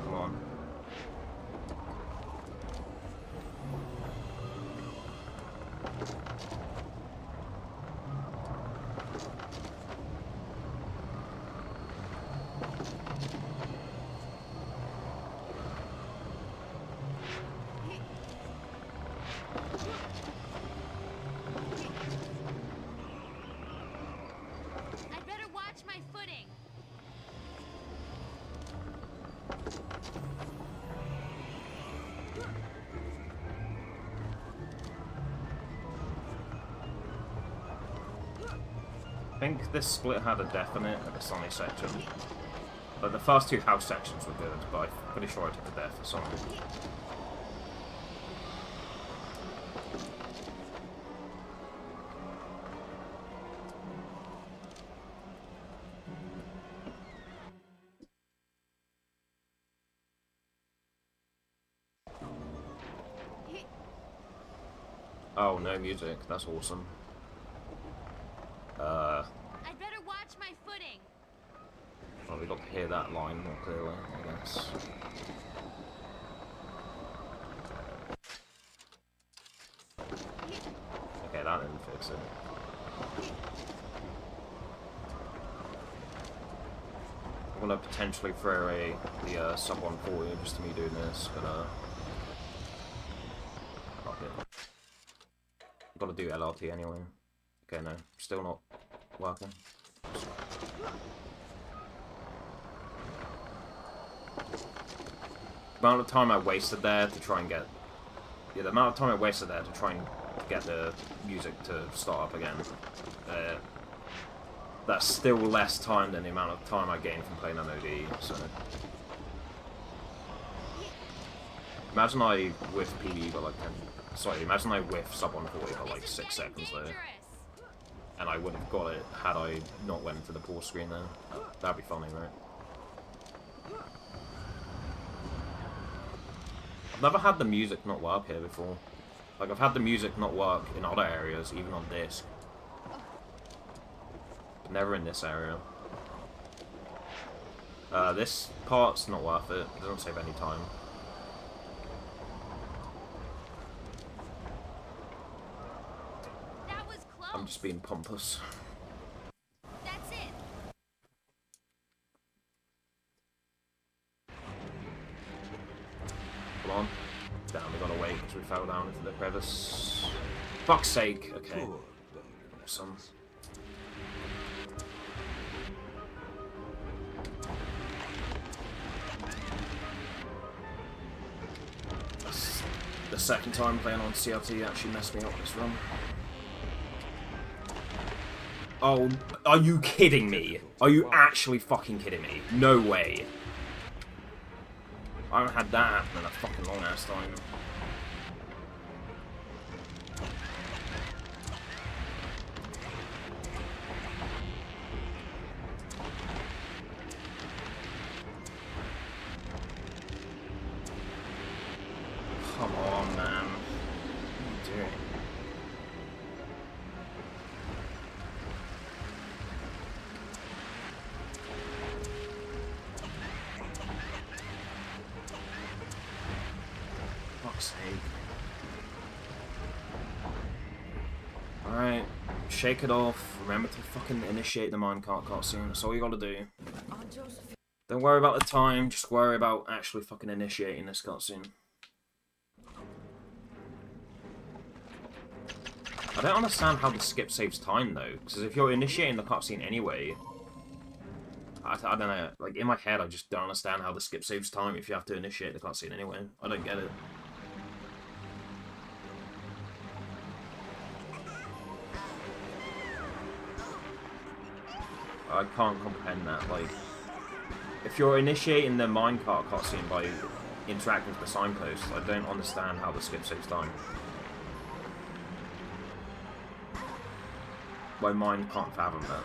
Come on. I'd better watch my footing. I think this split had a definite at the Sonny section. But the first 2 house sections were good, but I'm pretty sure I took a death for Sonny. Oh, no music. That's awesome. I'd better watch my footing. Well, we got to hear that line more clearly, I guess. Okay, that didn't fix it. I'm gonna potentially throw away the sub 140 just to me doing this, but fuck it. Gotta do LRT anyway. Okay, no, still not working. The amount of time I wasted there to try and get... Yeah, the amount of time I wasted there to try and get the music to start up again. That's still less time than the amount of time I gained from playing MOD, so... Imagine I whiff PD by like 10... Sorry, imagine I whiff sub 140 by like 6 seconds though. And I would have got it had I not went to the pause screen there. That'd be funny, right? I've never had the music not work here before. Like, I've had the music not work in other areas, even on disc. But never in this area. This part's not worth it. It doesn't save any time. That was close. I'm just being pompous. That's it. Come on. Damn, we gotta wait because we fell down into the crevice. Fuck's sake. Okay. Awesome. The second time playing on CRT actually messed me up this run. Oh, are you kidding me? Are you actually fucking kidding me? No way. I haven't had that happen in a fucking long ass time. Come on, man. What are you doing? Fuck's sake. Alright, shake it off. Remember to fucking initiate the minecart cutscene. That's all you gotta do. Don't worry about the time, just worry about actually fucking initiating this cutscene. I don't understand how the skip saves time though, because if you're initiating the cutscene anyway, I don't know, like in my head I just don't understand how the skip saves time if you have to initiate the cutscene anyway. I don't get it. I can't comprehend that, like, if you're initiating the minecart cutscene by interacting with the signpost, I don't understand how the skip saves time. My mind can't fathom that.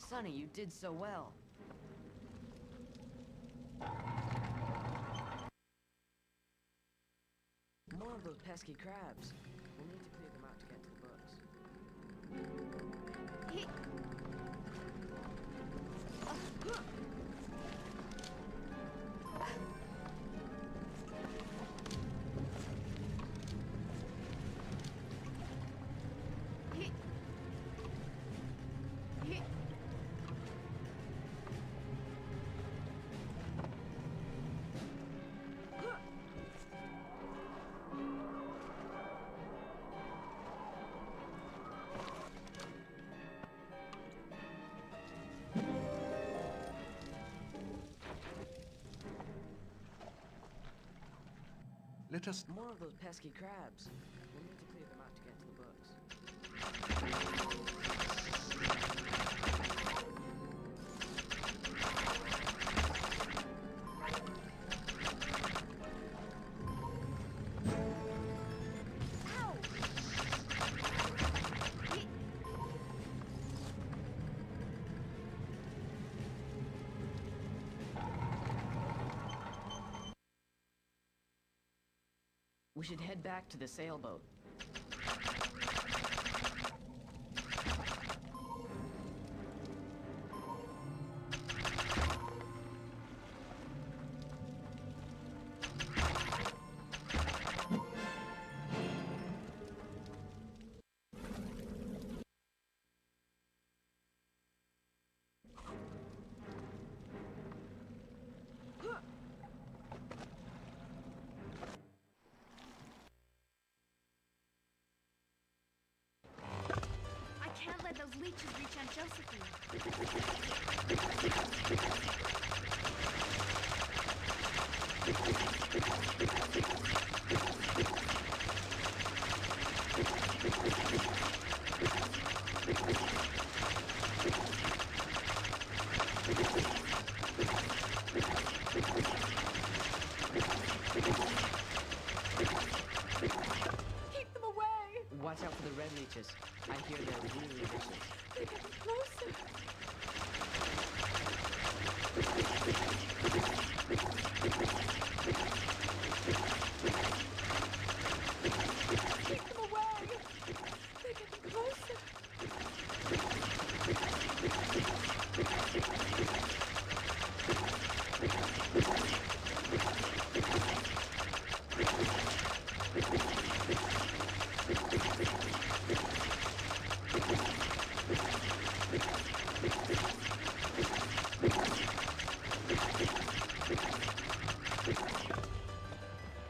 Sonny, you did so well. More of those pesky crabs. We'll need to clear them out to get to the Let us... More of those pesky crabs. We'll need to clear them out to get to the books. Ow! We should head back to the sailboat. I can't let those leeches reach Aunt Josephine. Keep them away! Watch out for the red leeches. I hear they're really vicious. They're getting closer. Keep them away! They're getting closer.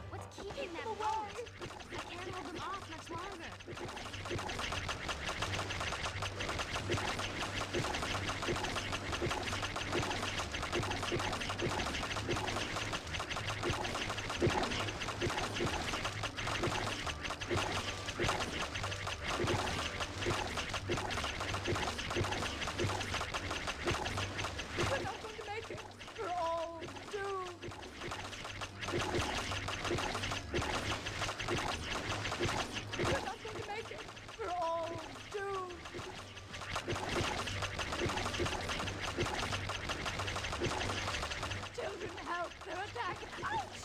What's keeping them away? I can't hold them off much longer. We're not going to make it. We're all doomed. We're not going to make it. We're all doomed. Children, help! They're attacking! Ouch!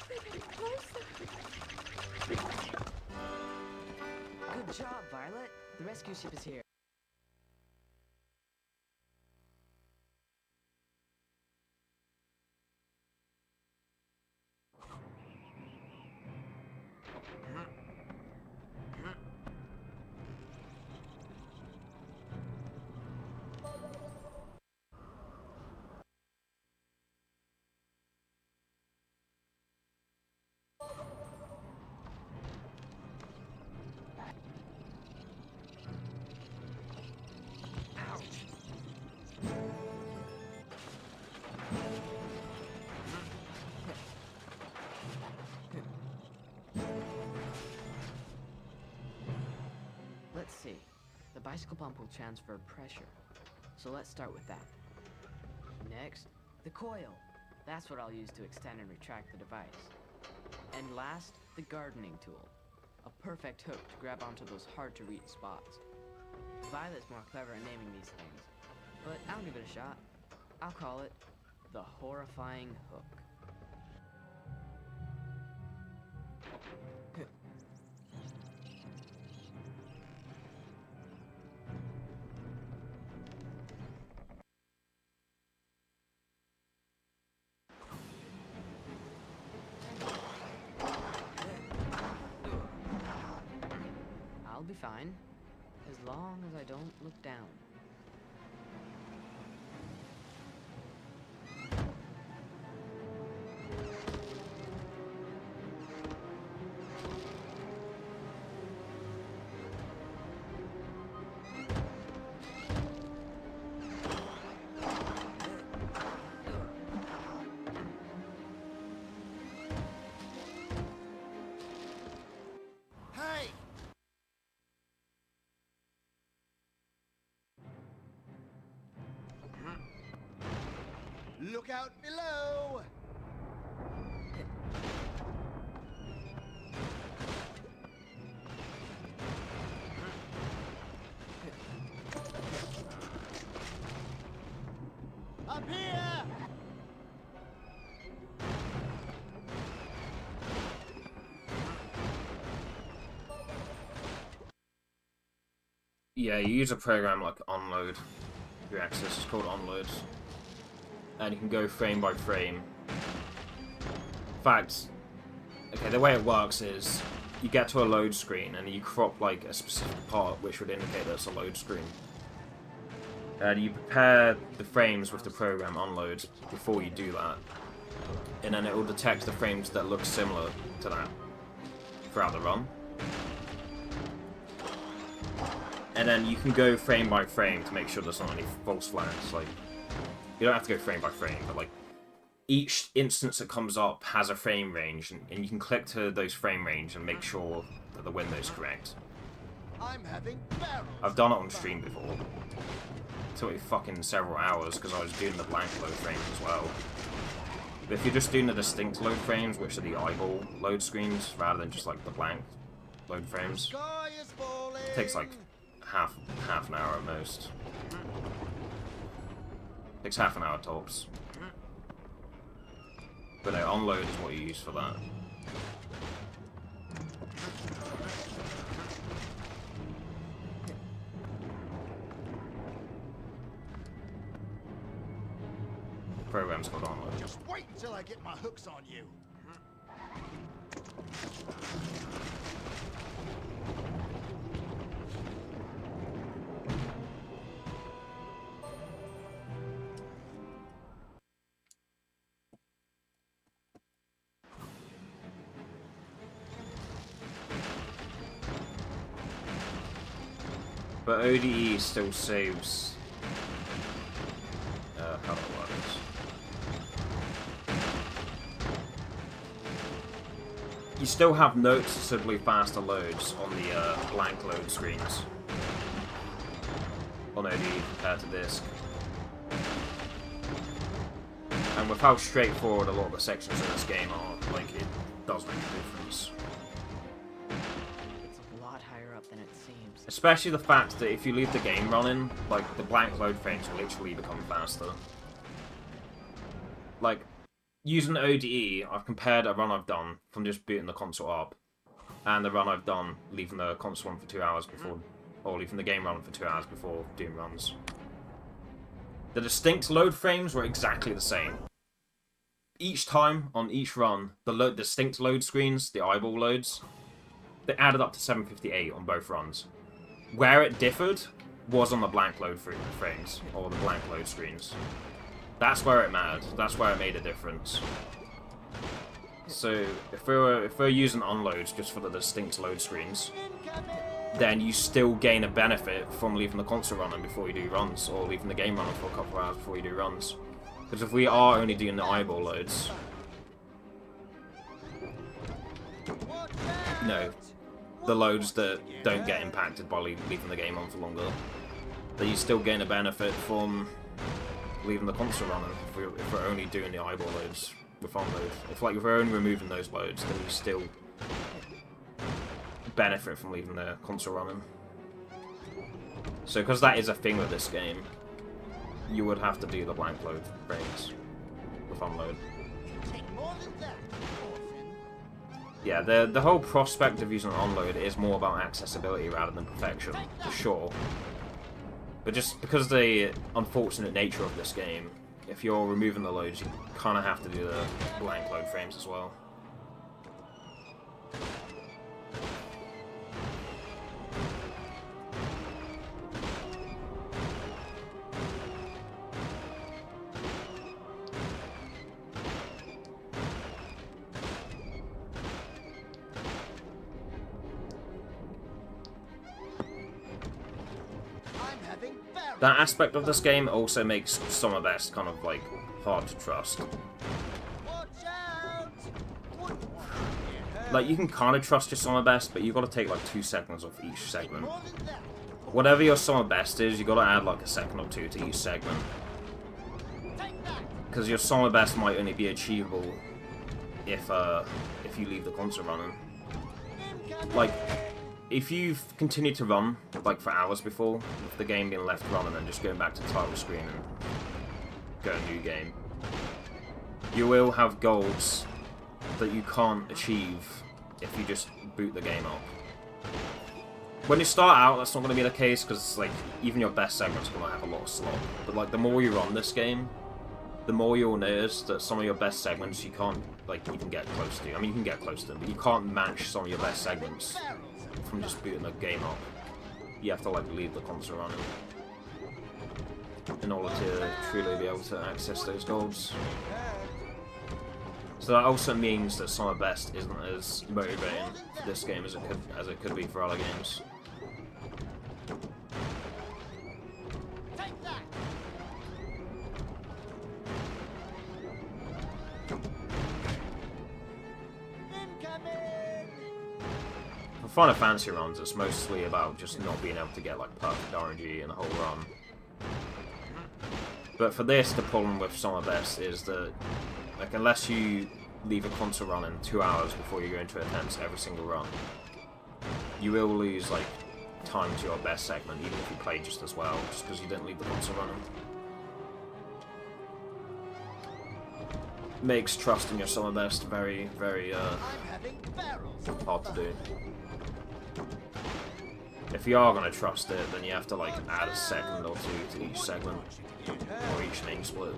They're getting closer. Good job, Violet. The rescue ship is here. Let's see. The bicycle pump will transfer pressure. So let's start with that. Next, the coil. That's what I'll use to extend and retract the device. And last, the gardening tool. A perfect hook to grab onto those hard-to-reach spots. Violet's more clever at naming these things, but I'll give it a shot. I'll call it the horrifying hook. I'll be fine, as long as I don't look down. Look out below! Up here! Yeah, you use a program like onload. Your access is called onload. And you can go frame by frame. In fact, okay, the way it works is you get to a load screen and you crop like a specific part which would indicate that it's a load screen. And you prepare the frames with the program onload before you do that. And then it will detect the frames that look similar to that throughout the run. And then you can go frame by frame to make sure there's not any false flags. Like, you don't have to go frame by frame, but like, each instance that comes up has a frame range, and you can click to those frame range and make sure that the window's correct. I'm having barrels. I've done it on stream before. It took me fucking several hours because I was doing the blank load frames as well. But if you're just doing the distinct load frames, which are the eyeball load screens, rather than just like the blank load frames, Sky is falling. it takes like half an hour at most. Takes half an hour tops. But no, onload is what you use for that. The program's called onload. Just wait until I get my hooks on you. But ODE still saves. How do I work this? You still have noticeably faster loads on the blank load screens on ODE compared to disk. And with how straightforward a lot of the sections in this game are, like, it does make a difference. It's a lot higher up than it seems. Especially the fact that if you leave the game running, like, the blank load frames will literally become faster. Like, using ODE, I've compared a run I've done from just booting the console up, and the run I've done leaving the console on for 2 hours before, or leaving the game running for 2 hours before doing runs. The distinct load frames were exactly the same. Each time, on each run, the distinct load screens, the eyeball loads, they added up to 758 on both runs. Where it differed was on the blank load frames, or the blank load screens. That's where it mattered. That's where it made a difference. So, if we're using onloads just for the distinct load screens, then you still gain a benefit from leaving the console running before you do runs, or leaving the game running for a couple of hours before you do runs. Because if we are only doing the eyeball loads, you know, the loads that don't get impacted by leaving the game on for longer, then you still gain a benefit from leaving the console running if we're only doing the eyeball loads with onload. If we're only removing those loads, then you still benefit from leaving the console running. So because that is a thing with this game, you would have to do the blank load frames with onload. Yeah, the whole prospect of using onload is more about accessibility rather than perfection, for sure. But just because of the unfortunate nature of this game, if you're removing the loads, you kind of have to do the blank load frames as well. That aspect of this game also makes Summer Best kind of, like, hard to trust. Like, you can kind of trust your Summer Best, but you've got to take, like, 2 seconds off each segment. Whatever your Summer Best is, you've got to add, like, a second or two to each segment. because your summer best might only be achievable if you leave the console running. Like, if you've continued to run, like, for hours before, with the game being left running and just going back to the title screen and go a new game, you will have goals that you can't achieve if you just boot the game up. When you start out, that's not going to be the case, because, like, even your best segment's going to have a lot of slop. But, like, the more you run this game, the more you'll notice that some of your best segments you can't, like, even get close to. I mean, you can get close to them, but you can't match some of your best segments from just booting the game up. You have to, like, leave the console running in order to truly be able to access those goals. So that also means that Summer Best isn't as motivating for this game as it could be for other games. Take that! Incoming! For Final Fantasy runs, it's mostly about just not being able to get, like, perfect RNG in the whole run. But for this, the problem with Summer Best is that, like, unless you leave a console running 2 hours before you go into attempts every single run, you will lose, like, time to your best segment, even if you play just as well, just because you didn't leave the console running. Makes trusting your Summer Best very, very, I'm having barrels. hard to do. If you are going to trust it, then you have to, like, add a second or two to each segment, or each name split.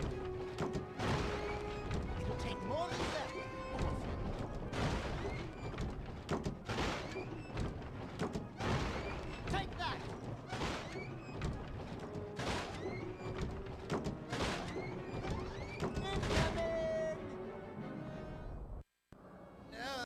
It'll take more than that. Take that! Incoming! No.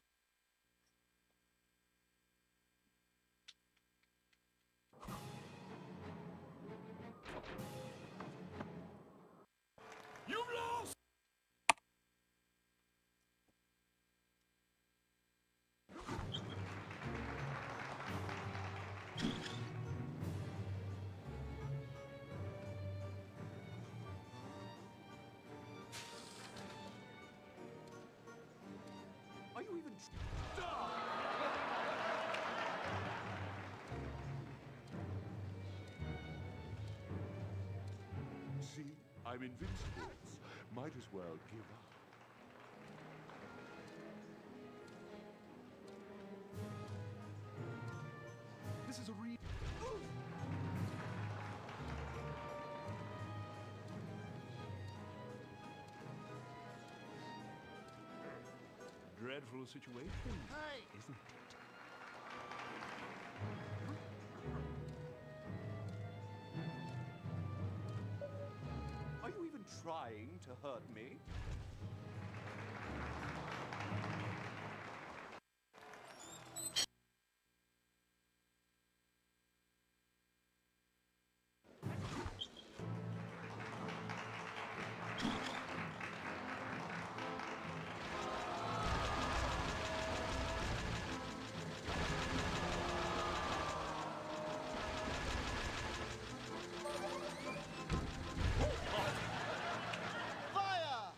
Are you even... See, I'm invincible. Might as well give up. This is a real... Dreadful situation, Hey! isn't it? Are you even trying to hurt me? Fire!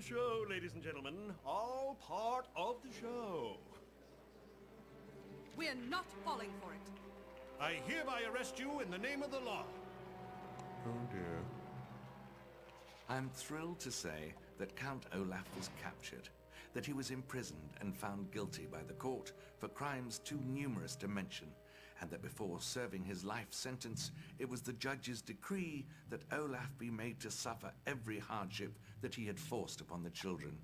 show, ladies and gentlemen. All part of the show. We're not falling for it. I hereby arrest you in the name of the law. Oh dear. I'm thrilled to say that Count Olaf was captured, that he was imprisoned and found guilty by the court for crimes too numerous to mention, and that before serving his life sentence, it was the judge's decree that Olaf be made to suffer every hardship that he had forced upon the children.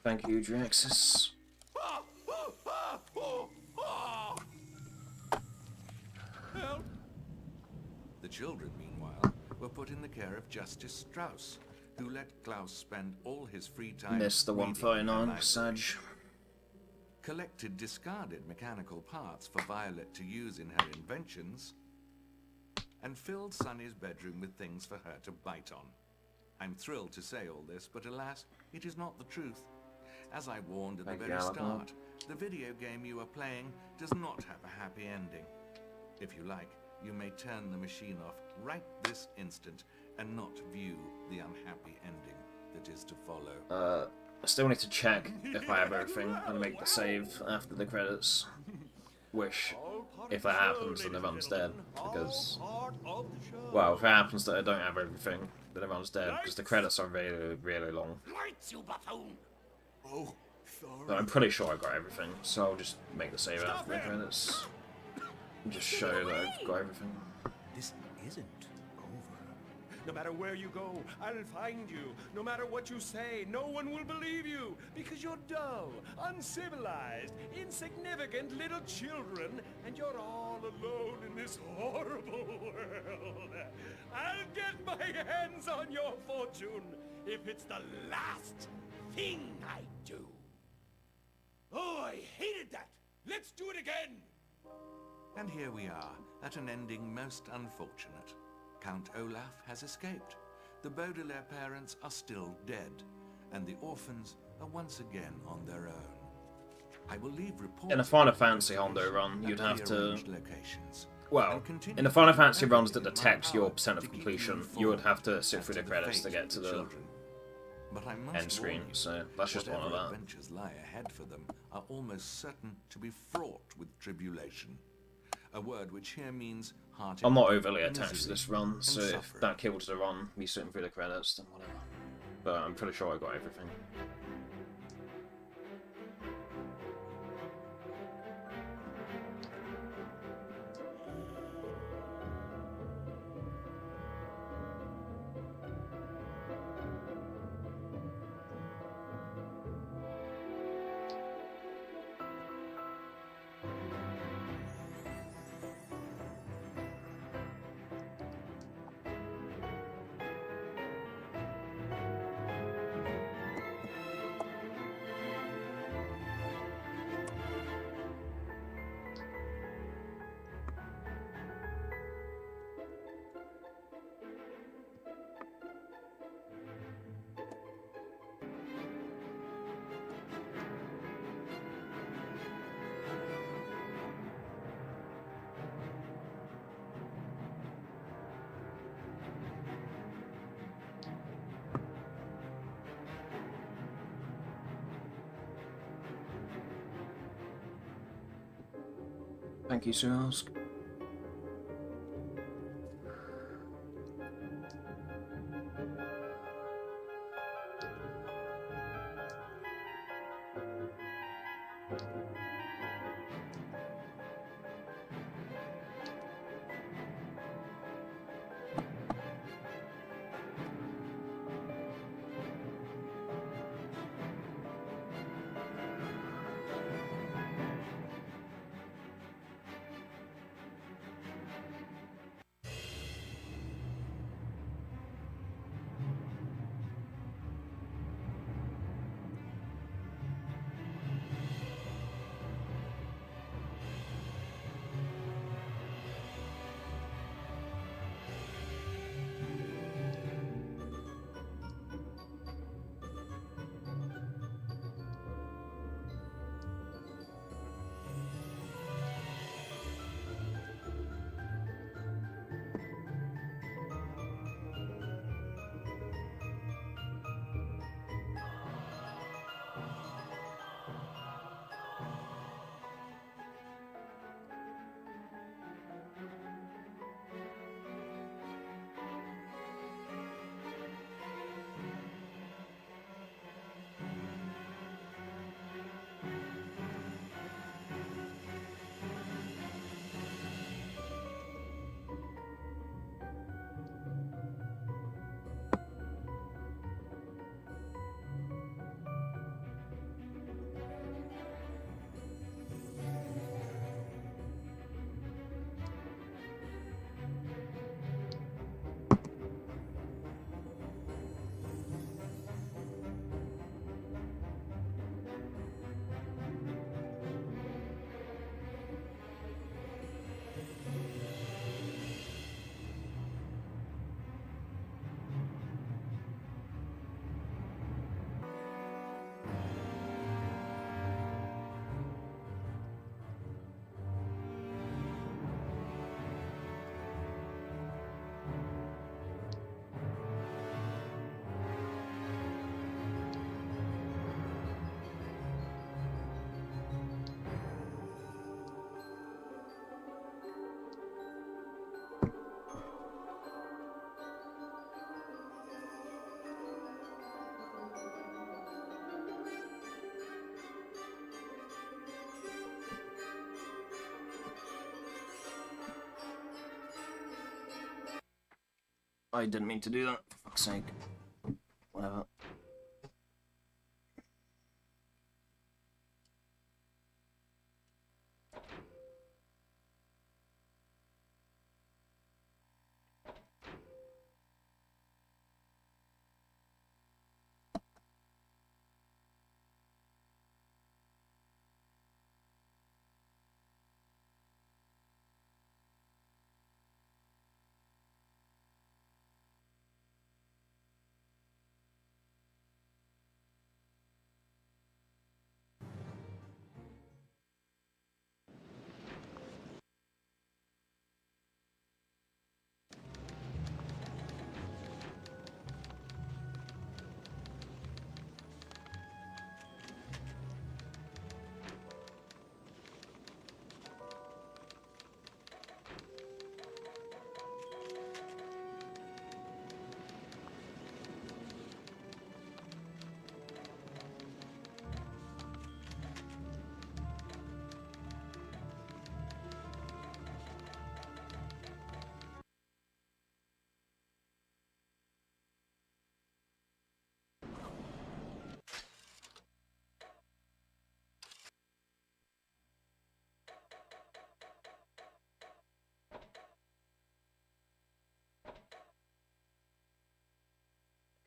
Thank you, Draxus. Help! The children, meanwhile, were put in the care of Justice Strauss, who let Klaus spend all his free time Missed the reading 139, and Sag. collected discarded mechanical parts for Violet to use in her inventions, and filled Sunny's bedroom with things for her to bite on. I'm thrilled to say all this, but alas, it is not the truth. As I warned at the Thank very you, Alan. start, the video game you are playing does not have a happy ending. If you like, you may turn the machine off right this instant and not view the unhappy ending that is to follow. I still need to check if I have everything and make the save after the credits. Which, All part if of that the show, happens, then ladies everyone's and dead. gentlemen. Because, All part of the show. well, if it happens that I don't have everything, then everyone's dead. Because the credits are really, really long. Lights, you buffoon! Oh, sorry. But I'm pretty sure I got everything, so I'll just make the save after the credits. And just show that I've got everything. This isn't over. No matter where you go, I'll find you. No matter what you say, no one will believe you. Because you're dull, uncivilized, insignificant little children, and you're all alone in this horrible world. I'll get my hands on your fortune if it's the last thing I do. Oh, I hated that. Let's do it again. And here we are, at an ending most unfortunate. Count Olaf has escaped. The Baudelaire parents are still dead, and the orphans are once again on their own. I will leave reports In a Final Fantasy Hondo run, you'd at have to... prearranged locations, Well, and continue in the Final Fantasy everything runs that in my detect your power percent of to keep you completion, you would have to sit as through the to credits to fate get of to the the children. But I must end screen, warn you, so that's just one of whatever that. adventures lie ahead for them are almost certain to be fraught with tribulation. A word which here means heartache, I'm not overly attached to misery, this run, and so if suffering. that kills the run, me sitting through the credits, then whatever. But I'm pretty sure I got everything. Thank you, Surask. I didn't mean to do that, for fuck's sake. Whatever.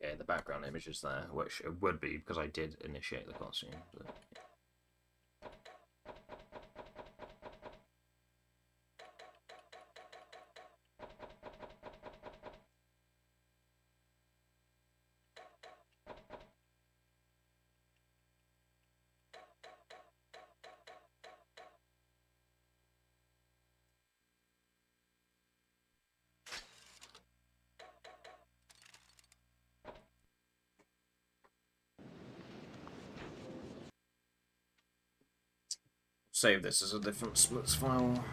Okay, the background image is there, which it would be because I did initiate the cutscene. But... Save this as a different splits file.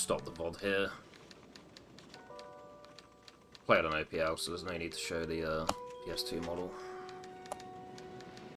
stop the VOD here. Play it on OPL, so there's no need to show the PS2 model.